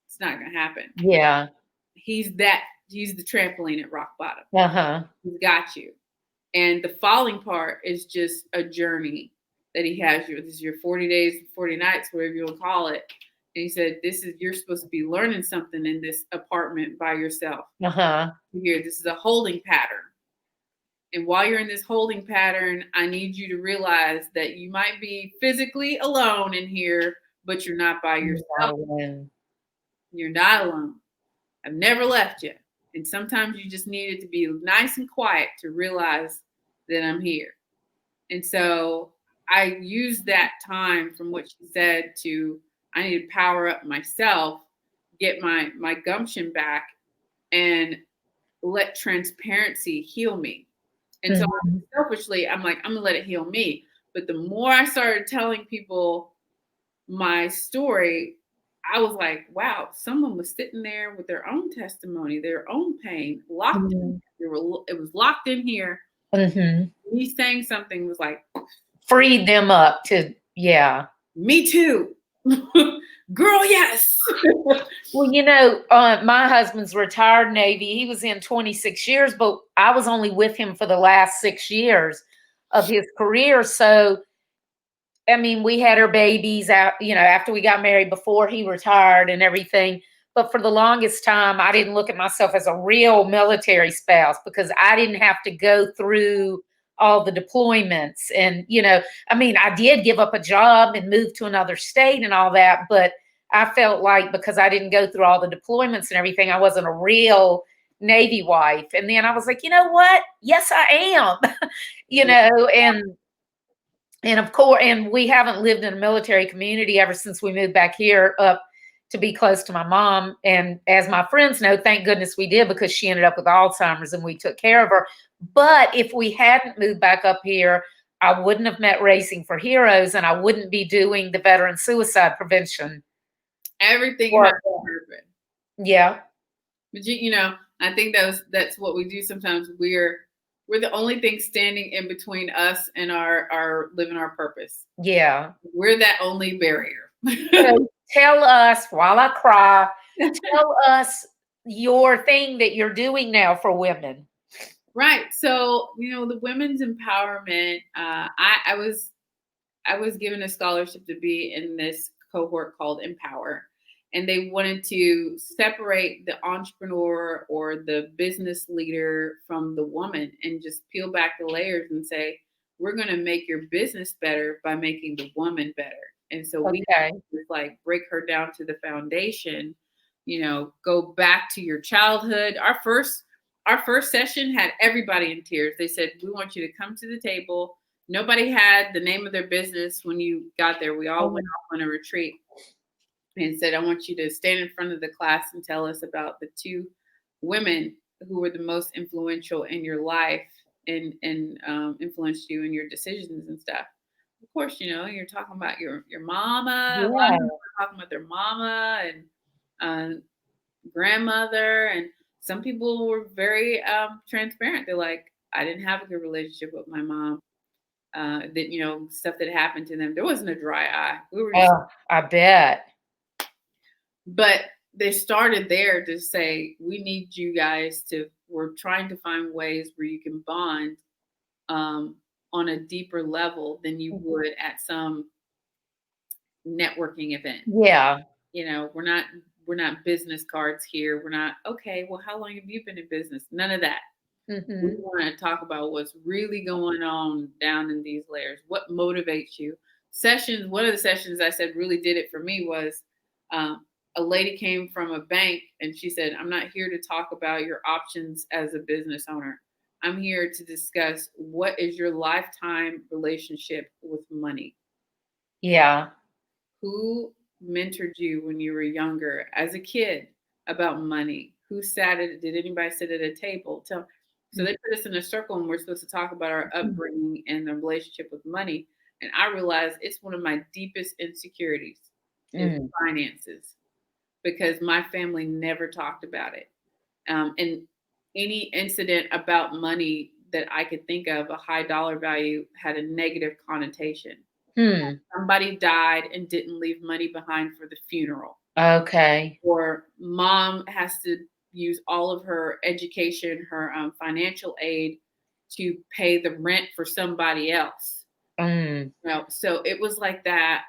It's not going to happen. Yeah. He's the trampoline at rock bottom. He's got you. And the falling part is just a journey that he has you. This is your 40 days, 40 nights, whatever you want to call it. And he said, you're supposed to be learning something in this apartment by yourself. Here, this is a holding pattern. And while you're in this holding pattern, I need you to realize that you might be physically alone in here, but you're not by yourself. You're not alone. I've never left you. And sometimes you just need it to be nice and quiet to realize that I'm here. And so I used that time from what she said to, I need to power up myself, get my gumption back, and let transparency heal me. And so selfishly, I'm like, I'm gonna let it heal me. But the more I started telling people my story, I was like, wow, someone was sitting there with their own testimony, their own pain, locked in. It was locked in here. Me saying something was like, freed them up to, yeah. Me too. Girl, yes. Well, my husband's retired Navy. He was in 26 years, but I was only with him for the last 6 years of his career. So, I mean, we had our babies out, after we got married, before he retired and everything. But for the longest time, I didn't look at myself as a real military spouse because I didn't have to go through all the deployments. And, I mean, I did give up a job and move to another state and all that. But I felt like because I didn't go through all the deployments and everything, I wasn't a real Navy wife. And then I was like, you know what? Yes, I am, and of course, and we haven't lived in a military community ever since we moved back here up to be close to my mom. And as my friends know, thank goodness we did, because she ended up with Alzheimer's and we took care of her. But if we hadn't moved back up here, I wouldn't have met Racing for Heroes, and I wouldn't be doing the veteran suicide prevention. Everything has a purpose. Yeah. But I think that's what we do sometimes. We're the only thing standing in between us and our living our purpose. Yeah. We're that only barrier. So tell us, while I cry, tell us your thing that you're doing now for women. Right. So, the women's empowerment, I was given a scholarship to be in this cohort called Empower. And they wanted to separate the entrepreneur or the business leader from the woman and just peel back the layers and say, we're going to make your business better by making the woman better. And so we Okay. like break her down to the foundation, go back to your childhood. Our first session had everybody in tears. They said, we want you to come to the table. Nobody had the name of their business when you got there. We all went off on a retreat and said, I want you to stand in front of the class and tell us about the two women who were the most influential in your life and influenced you in your decisions and stuff. Of course, you're talking about your mama. Yeah. A lot of people are talking about their mama and grandmother. And some people were very transparent. They're like, I didn't have a good relationship with my mom. That, stuff that happened to them. There wasn't a dry eye. We were just, I bet. But they started there to say, we need you guys we're trying to find ways where you can bond on a deeper level than you would at some networking event. Yeah. We're not business cards here. We're not, okay, well, how long have you been in business? None of that. Mm-hmm. We want to talk about what's really going on down in these layers. What motivates you? One of the sessions I said really did it for me was a lady came from a bank and she said, I'm not here to talk about your options as a business owner. I'm here to discuss what is your lifetime relationship with money. Yeah. Who mentored you when you were younger as a kid about money? Did anybody sit at a table? So they put us in a circle and we're supposed to talk about our upbringing and the relationship with money. And I realized it's one of my deepest insecurities is finances, because my family never talked about it. And any incident about money that I could think of, a high dollar value, had a negative connotation. Somebody died and didn't leave money behind for the funeral. Okay. Or mom has to use all of her education, her financial aid to pay the rent for somebody else. So it was like that.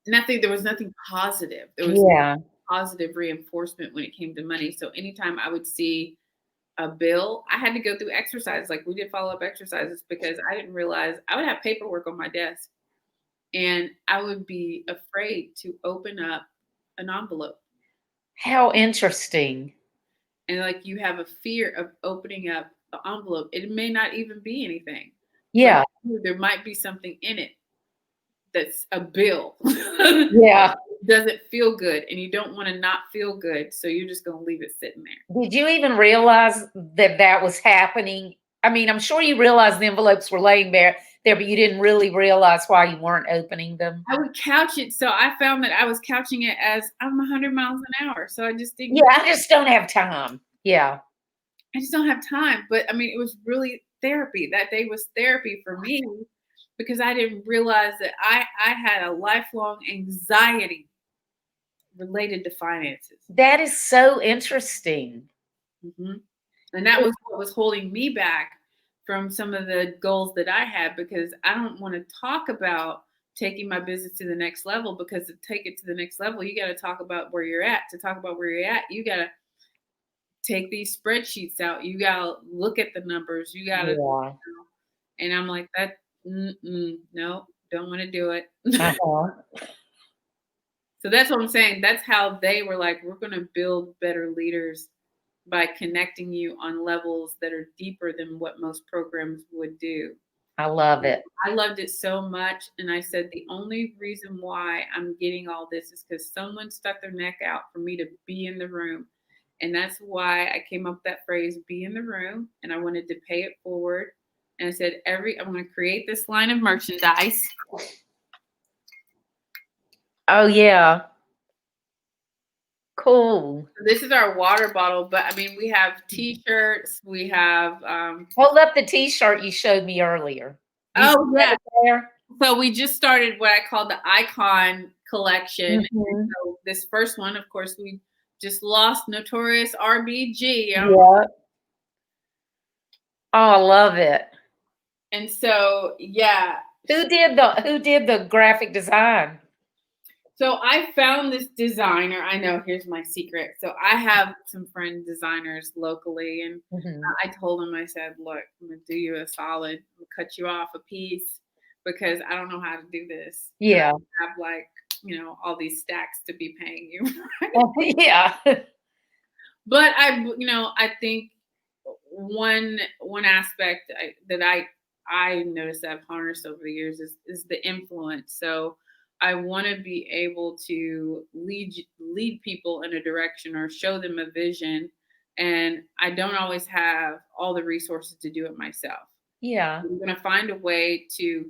There was nothing positive. There was no positive reinforcement when it came to money. So anytime I would see a bill, I had to go through exercises. Like we did follow-up exercises because I didn't realize I would have paperwork on my desk and I would be afraid to open up an envelope. How interesting. And like you have a fear of opening up the envelope. It may not even be anything. Yeah. There might be something in it that's a bill. Yeah. Doesn't feel good and you don't want to not feel good. So you're just going to leave it sitting there. Did you even realize that was happening? I mean, I'm sure you realized the envelopes were laying there, but you didn't really realize why you weren't opening them. I would couch it. So I found that I was couching it as I'm 100 miles an hour. So I just didn't. Yeah, I just don't have time. Yeah. I just don't have time. But I mean, it was really therapy. That day was therapy for me because I didn't realize that I had a lifelong anxiety related to finances. That is so interesting. And that was what was holding me back from some of the goals that I had, because I don't want to talk about taking my business to the next level, because to take it to the next level, you got to talk about where you're at. To talk about where you're at, you got to take these spreadsheets out. You got to look at the numbers. You got to, and I'm like, that, no, don't want to do it. So that's what I'm saying. That's how they were like, we're going to build better leaders by connecting you on levels that are deeper than what most programs would do. I love it. I loved it so much. And I said, the only reason why I'm getting all this is because someone stuck their neck out for me to be in the room. And that's why I came up with that phrase, be in the room. And I wanted to pay it forward. And I said, I'm going to create this line of merchandise. Oh, yeah. Cool. This is our water bottle, but I mean, we have T-shirts. We have. Hold up the T-shirt you showed me earlier. Yeah. So we just started what I call the Icon collection. So this first one, of course, we just lost Notorious RBG. Yeah. Oh, I love it. And so, yeah. Who did the graphic design? So I found this designer. I know, here's my secret. So I have some friend designers locally, and I told them, I said, look, I'm going to do you a solid. I'm going to cut you off a piece because I don't know how to do this. Yeah. I have like, all these stacks to be paying you. Yeah. But I think one aspect that I noticed that I've harnessed over the years is the influence. So I want to be able to lead people in a direction or show them a vision, and I don't always have all the resources to do it myself. Yeah. I'm going to find a way to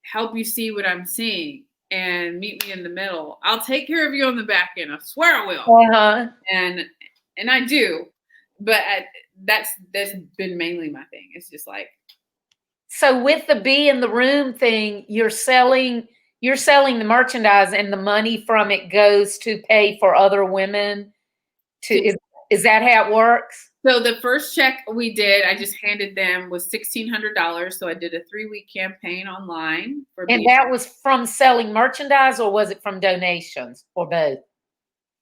help you see what I'm seeing and meet me in the middle. I'll take care of you on the back end. I swear I will. And I do, but that's been mainly my thing. It's just like. So with the be in the room thing, you're selling the merchandise, and the money from it goes to pay for other women. Is that how it works? So the first check we did, I just handed them, was $1,600. So I did a 3-week campaign online and that was from selling merchandise, or was it from donations, or both?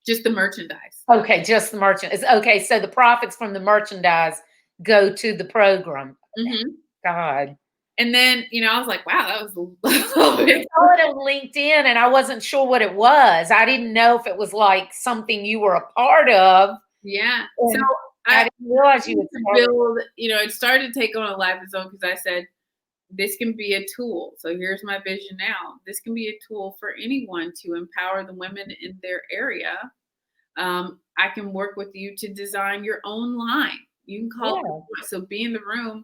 Just the merchandise. Okay, just the merchandise. Okay, so the profits from the merchandise go to the program. Mm-hmm. God. And then, I was like, wow, that was a little bit. I saw it on LinkedIn, and I wasn't sure what it was. I didn't know if it was like something you were a part of. Yeah. So I didn't realize you would build, it started to take on a life of its own, because I said, this can be a tool. So here's my vision now. This can be a tool for anyone to empower the women in their area. I can work with you to design your own line. You can call it. So Be in the Room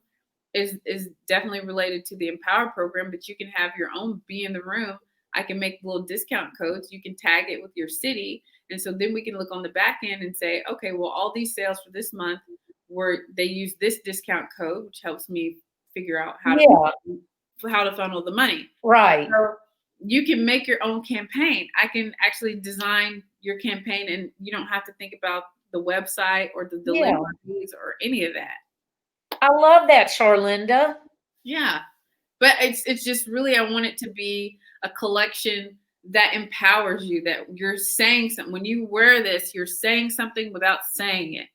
is definitely related to the Empower program, but you can have your own Be in the Room. I can make little discount codes. You can tag it with your city. And so then we can look on the back end and say, okay, well, all these sales for this month they use this discount code, which helps me figure out how to funnel the money. Right. So you can make your own campaign. I can actually design your campaign, and you don't have to think about the website or the deliveries or any of that. I love that, Charlynda. Yeah. But it's just really, I want it to be a collection that empowers you, that you're saying something. When you wear this, you're saying something without saying it.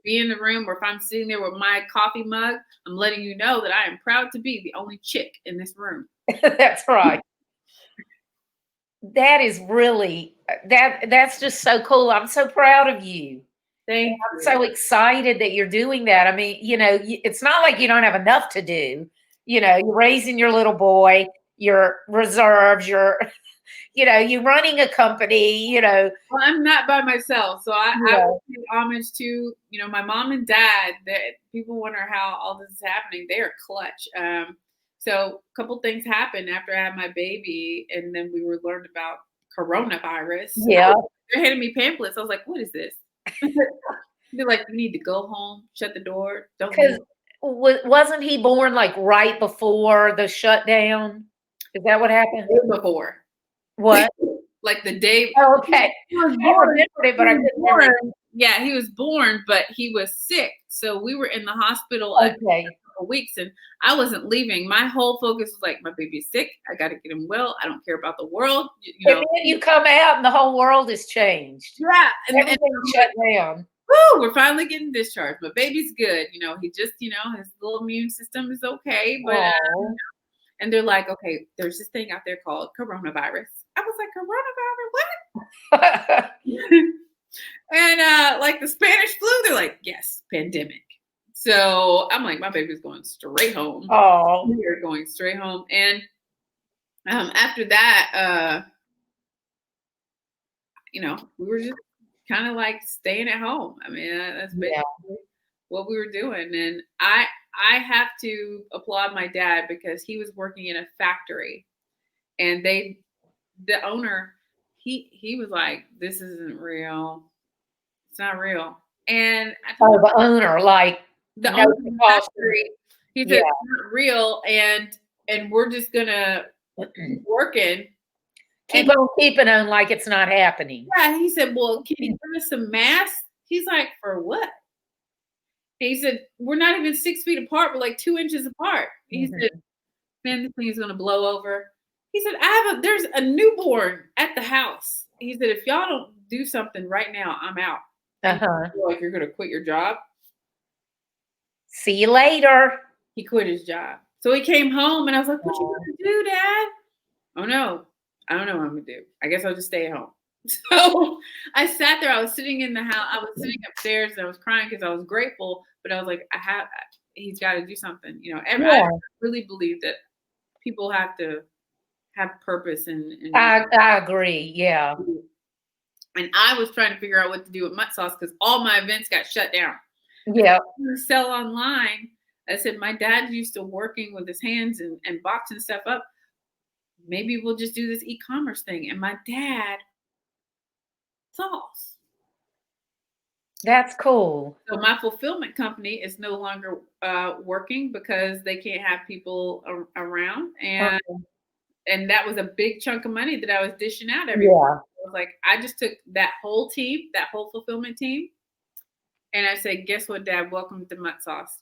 Be in the room, or if I'm sitting there with my coffee mug, I'm letting you know that I am proud to be the only chick in this room. That's right. That is really, that's just so cool. I'm so proud of you. Thank you. I'm so excited that you're doing that. I mean, it's not like you don't have enough to do. You're raising your little boy, your reserves, you're running a company, Well, I'm not by myself. So I pay homage to, my mom and dad. That people wonder how all this is happening. They are clutch. So a couple things happened after I had my baby, and then we learned about coronavirus. Yeah. They're handing me pamphlets. I was like, what is this? They're like, you need to go home, shut the door. Don't leave. Wasn't he born like right before the shutdown? Is that what happened? Before. What? Like the day. Oh, okay. I remembered it, but I couldn't remember. Yeah, he was born, but he was sick. So we were in the hospital a couple weeks, and I wasn't leaving. My whole focus was like, my baby's sick. I got to get him well. I don't care about the world. And then you come out, and the whole world has changed. Yeah. And everything shut down. Woo, we're finally getting discharged. My baby's good. He just, his little immune system is okay. But and they're like, okay, there's this thing out there called coronavirus. I was like, coronavirus, what? And like the Spanish flu, they're like, yes, pandemic. So I'm like, my baby's going straight home. Oh, we're going straight home. And after that, we were just kind of like staying at home. I mean, that's basically what we were doing. And I have to applaud my dad, because he was working in a factory, and the owner, he was like, this isn't real. It's not real. And the owner, like the owner of the factory, he said, it's not real, and we're just gonna keep working. Keep on keeping on like it's not happening. Yeah, he said, well, can you give us some masks? He's like, for what? He said, we're not even 6 feet apart. We're like 2 inches apart. He said, man, this thing is going to blow over. He said, there's a newborn at the house. He said, if y'all don't do something right now, I'm out. Uh-huh. Like, you're going to quit your job? See you later. He quit his job. So he came home and I was like, what you going to do, Dad? Oh, no. I don't know what I'm going to do. I guess I'll just stay at home. So I sat there. I was sitting in the house. I was sitting upstairs and I was crying because I was grateful. But I was like, he's got to do something. You know, I really believe that people have to have purpose. And I agree. Yeah. And I was trying to figure out what to do with Mutt sauce because all my events got shut down. Yeah. Sell online. I said, my dad used to working with his hands and boxing stuff up. Maybe we'll just do this e-commerce thing. And my dad sauce. That's cool. So my fulfillment company is no longer working because they can't have people around. And that was a big chunk of money that I was dishing out every week. I was like, I just took that whole team, that whole fulfillment team. And I said, guess what, Dad? Welcome to Mutt Sauce.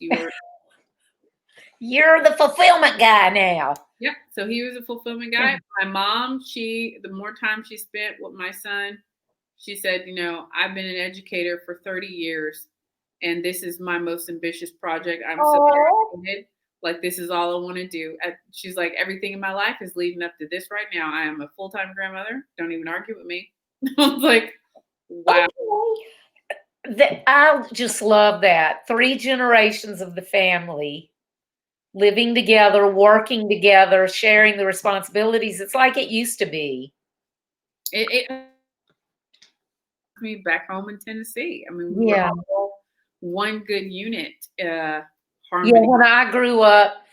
You're the fulfillment guy now. Yep. So he was a fulfillment guy. My mom, the more time she spent with my son, she said, you know, I've been an educator for 30 years and this is my most ambitious project. I'm so excited. Like, this is all I want to do. She's like, everything in my life is leading up to this right now. I am a full-time grandmother. Don't even argue with me. I was like, wow. I just love that. 3 generations of the family living together, working together, sharing the responsibilities. It's like it used to be. It me back home in Tennessee. I mean, we were all one good unit. Harmony. Yeah, when I grew up,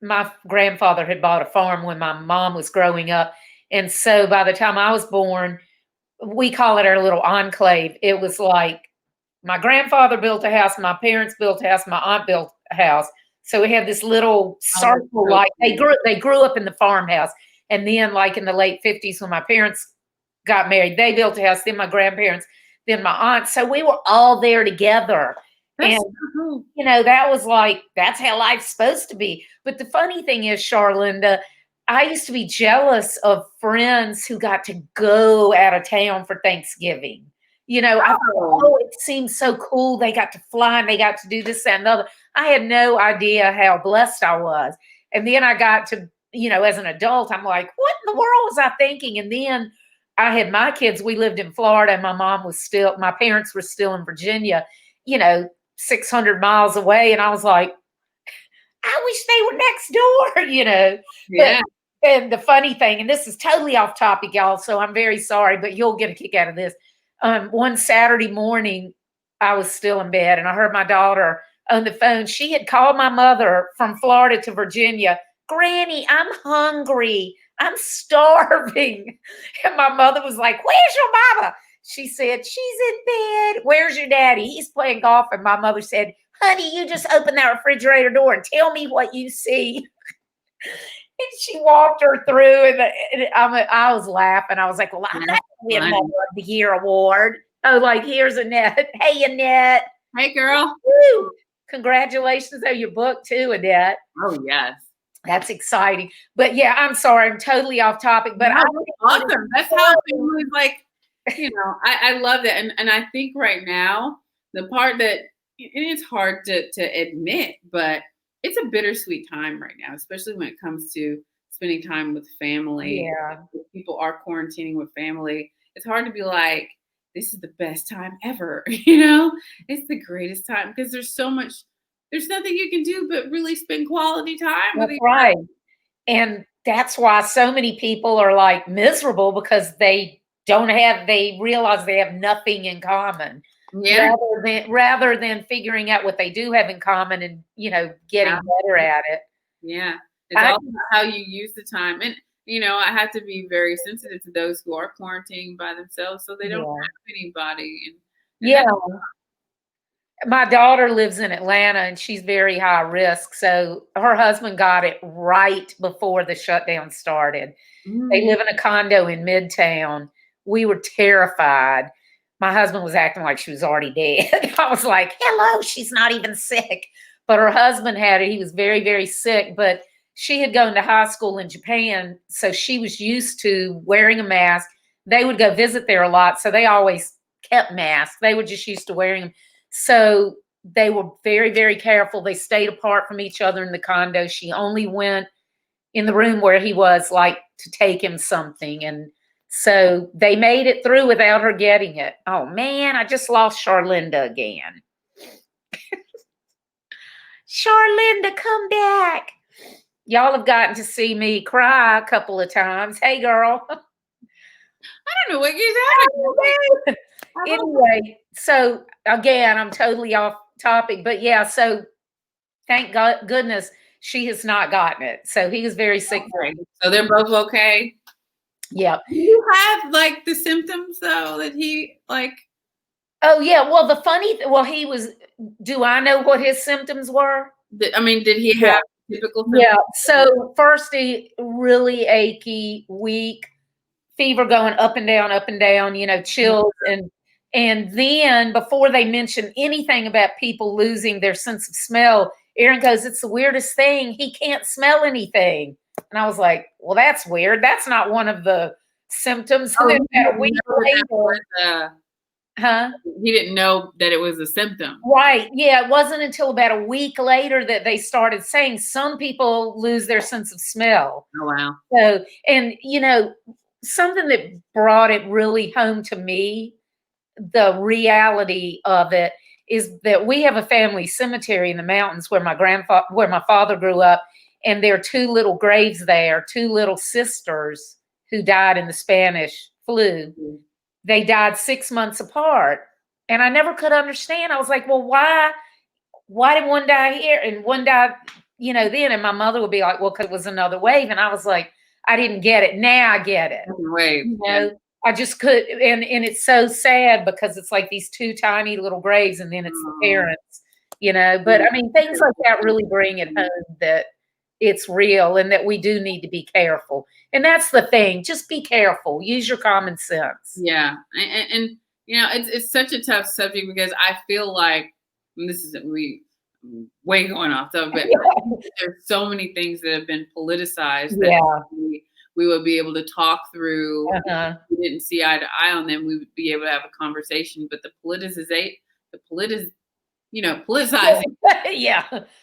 my grandfather had bought a farm when my mom was growing up. And so by the time I was born, we call it our little enclave. It was like my grandfather built a house, my parents built a house, my aunt built a house. So we had this little circle, like they grew up in the farmhouse. And then like in the late 50s, when my parents got married, they built a house, then my grandparents, then my aunt. So we were all there together. That's and, you know, that was like, that's how life's supposed to be. But the funny thing is, Charlynda, I used to be jealous of friends who got to go out of town for Thanksgiving. You know, I thought, it seems so cool. They got to fly and they got to do this, that, and the other. I had no idea how blessed I was. And then I got to, you know, as an adult, I'm like, what in the world was I thinking? And then I had my kids. We lived in Florida and my parents were still in Virginia, you know, 600 miles away. And I was like, I wish they were next door, you know. Yeah. And the funny thing, and this is totally off topic, y'all, so I'm very sorry, but you'll get a kick out of this. One Saturday morning, I was still in bed and I heard my daughter on the phone. She had called my mother from Florida to Virginia. Granny, I'm hungry. I'm starving. And my mother was like, where's your mama? She said, she's in bed. Where's your daddy? He's playing golf. And my mother said, honey, you just open that refrigerator door and tell me what you see. And she walked her through, and I was laughing. I was like, well, I'm not going to win Mother of the Year award. Oh, like, here's Annette. Hey, Annette. Hey, girl. Woo. Congratulations on your book, too, Annette. Oh, yes. That's exciting. But, yeah, I'm sorry. I'm totally off topic. But awesome. That's how it was like, you know, I love that. And I think right now, the part that, and it's hard to admit, but it's a bittersweet time right now, especially when it comes to spending time with family. Yeah. People are quarantining with family. It's hard to be like, this is the best time ever. You know, it's the greatest time because there's nothing you can do but really spend quality time with each other. Right. And that's why so many people are like miserable because they realize they have nothing in common. Yeah. Rather than figuring out what they do have in common and, you know, getting better at it. Yeah. It's all about how you use the time. And, you know, I have to be very sensitive to those who are quarantining by themselves so they don't have anybody. And my daughter lives in Atlanta and she's very high risk. So her husband got it right before the shutdown started. They live in a condo in Midtown. We were terrified. My husband was acting like she was already dead. I was like, hello, she's not even sick. But her husband had it. He was very, very sick. But she had gone to high school in Japan, so she was used to wearing a mask. They would go visit there a lot, so they always kept masks. They were just used to wearing them. So they were very, very careful. They stayed apart from each other in the condo. She only went in the room where he was, like, to take him something. And so they made it through without her getting it. Oh, man, I just lost Charlynda again. Charlynda, come back. Y'all have gotten to see me cry a couple of times. Hey, girl. I don't know what you're talking about. Anyway, so again, I'm totally off topic, but yeah, so thank goodness she has not gotten it. So he was very sick. So they're both okay? Yeah. Do you have, like, the symptoms, though, that he, like? Oh, yeah. Well, he was, do I know what his symptoms were? I mean, did he have typical symptoms? Yeah. So first, he really achy, weak, fever going up and down, you know, chills. And then before they mention anything about people losing their sense of smell, Aaron goes, it's the weirdest thing. He can't smell anything. And I was like, well, that's weird. That's not one of the symptoms. Oh, And then a week later, he didn't know that it was a symptom. Right. Yeah. It wasn't until about a week later that they started saying some people lose their sense of smell. Oh, wow. So, and, you know, something that brought it really home to me, the reality of it, is that we have a family cemetery in the mountains where my father grew up, and there are two little graves there, two little sisters who died in the Spanish flu. Mm-hmm. They died 6 months apart, and I never could understand. I was like, well, why did one die here and one die, you know, then? And my mother would be like, well, because it was another wave. And I was like, I didn't get it. Now I get it. Wave. You know, I just could. And it's so sad because it's like these two tiny little graves, and then it's the parents, you know. But I mean, things like that really bring it home that it's real and that we do need to be careful. And that's the thing. Just be careful. Use your common sense. Yeah. And you know, it's such a tough subject because I feel like, and this is way going off though, but there's so many things that have been politicized that we would be able to talk through. If we didn't see eye to eye on them, we would be able to have a conversation. But the politicizing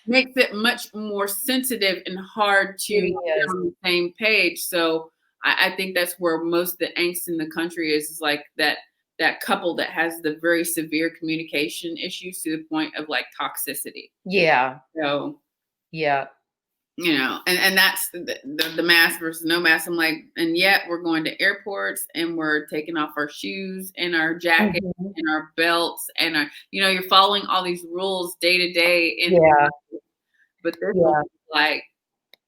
makes it much more sensitive and hard to get on the same page. So I think that's where most of the angst in the country is like that couple that has the very severe communication issues to the point of like toxicity. Yeah. So, yeah. You know, and that's the mask versus no mask. I'm like, and yet we're going to airports and we're taking off our shoes and our jackets and our belts and our, you know, you're following all these rules day to day. But this is like,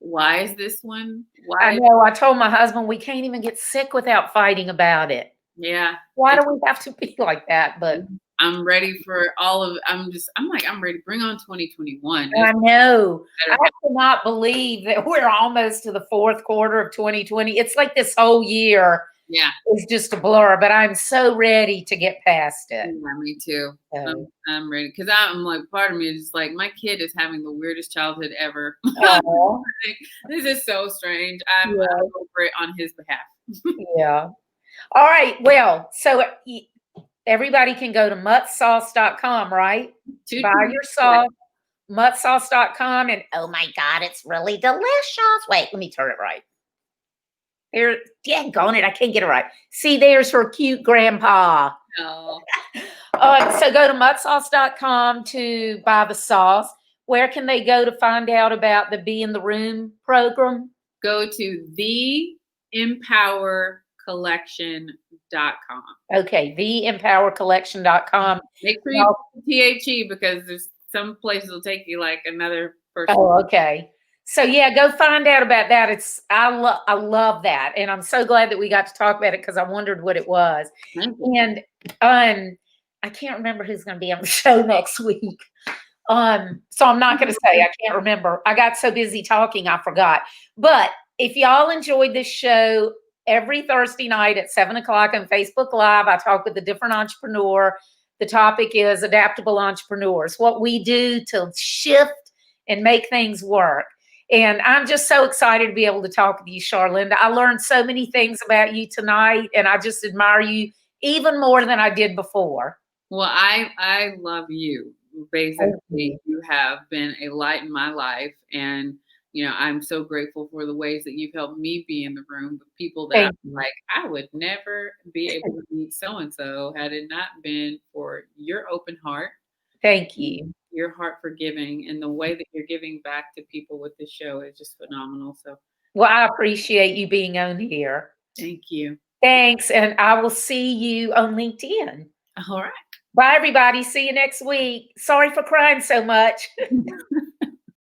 why is this one? Why? I know. I told my husband we can't even get sick without fighting about it. Yeah. Why do we have to be like that? But I'm ready for I'm ready to bring on 2021. I know. I cannot believe that we're almost to the fourth quarter of 2020. It's like this whole year is just a blur, but I'm so ready to get past it. Yeah, me too. So. I'm ready. Because I'm like, part of me is just like, my kid is having the weirdest childhood ever. This is so strange. I'm over it on his behalf. Yeah. All right. Well, so everybody can go to muttsauce.com, right? Buy your sauce, muttsauce.com, and oh my God, it's really delicious. Wait, let me turn it right. There, gone it. I can't get it right. See, there's her cute grandpa. Oh. So go to muttsauce.com to buy the sauce. Where can they go to find out about the Be in the Room program? Go to theempowercollection.com. Okay, theempowercollection.com. Make sure you put THE because there's some places will take you like another person. Oh, okay. So yeah, go find out about that. I love that, and I'm so glad that we got to talk about it because I wondered what it was. And I can't remember who's going to be on the show next week. So I'm not going to say. I can't remember. I got so busy talking, I forgot. But if y'all enjoyed this show, every Thursday night at 7:00 on Facebook Live, I talk with a different entrepreneur. The topic is adaptable entrepreneurs, what we do to shift and make things work. And I'm just so excited to be able to talk with you, Charlynda. I learned so many things about you tonight, and I just admire you even more than I did before. Well, I love you. Thank Basically, you. you have been a light in my life, and I'm so grateful for the ways that you've helped me be in the room with people that I'm Thank you. like, I would never be able to meet so and so had it not been for your open heart, Thank you. your heart for giving, and the way that you're giving back to people with this show is just phenomenal. So, Well, I appreciate you being on here. thank you. Thanks, and I will see you on LinkedIn. All right. Bye, everybody. See you next week. Sorry for crying so much.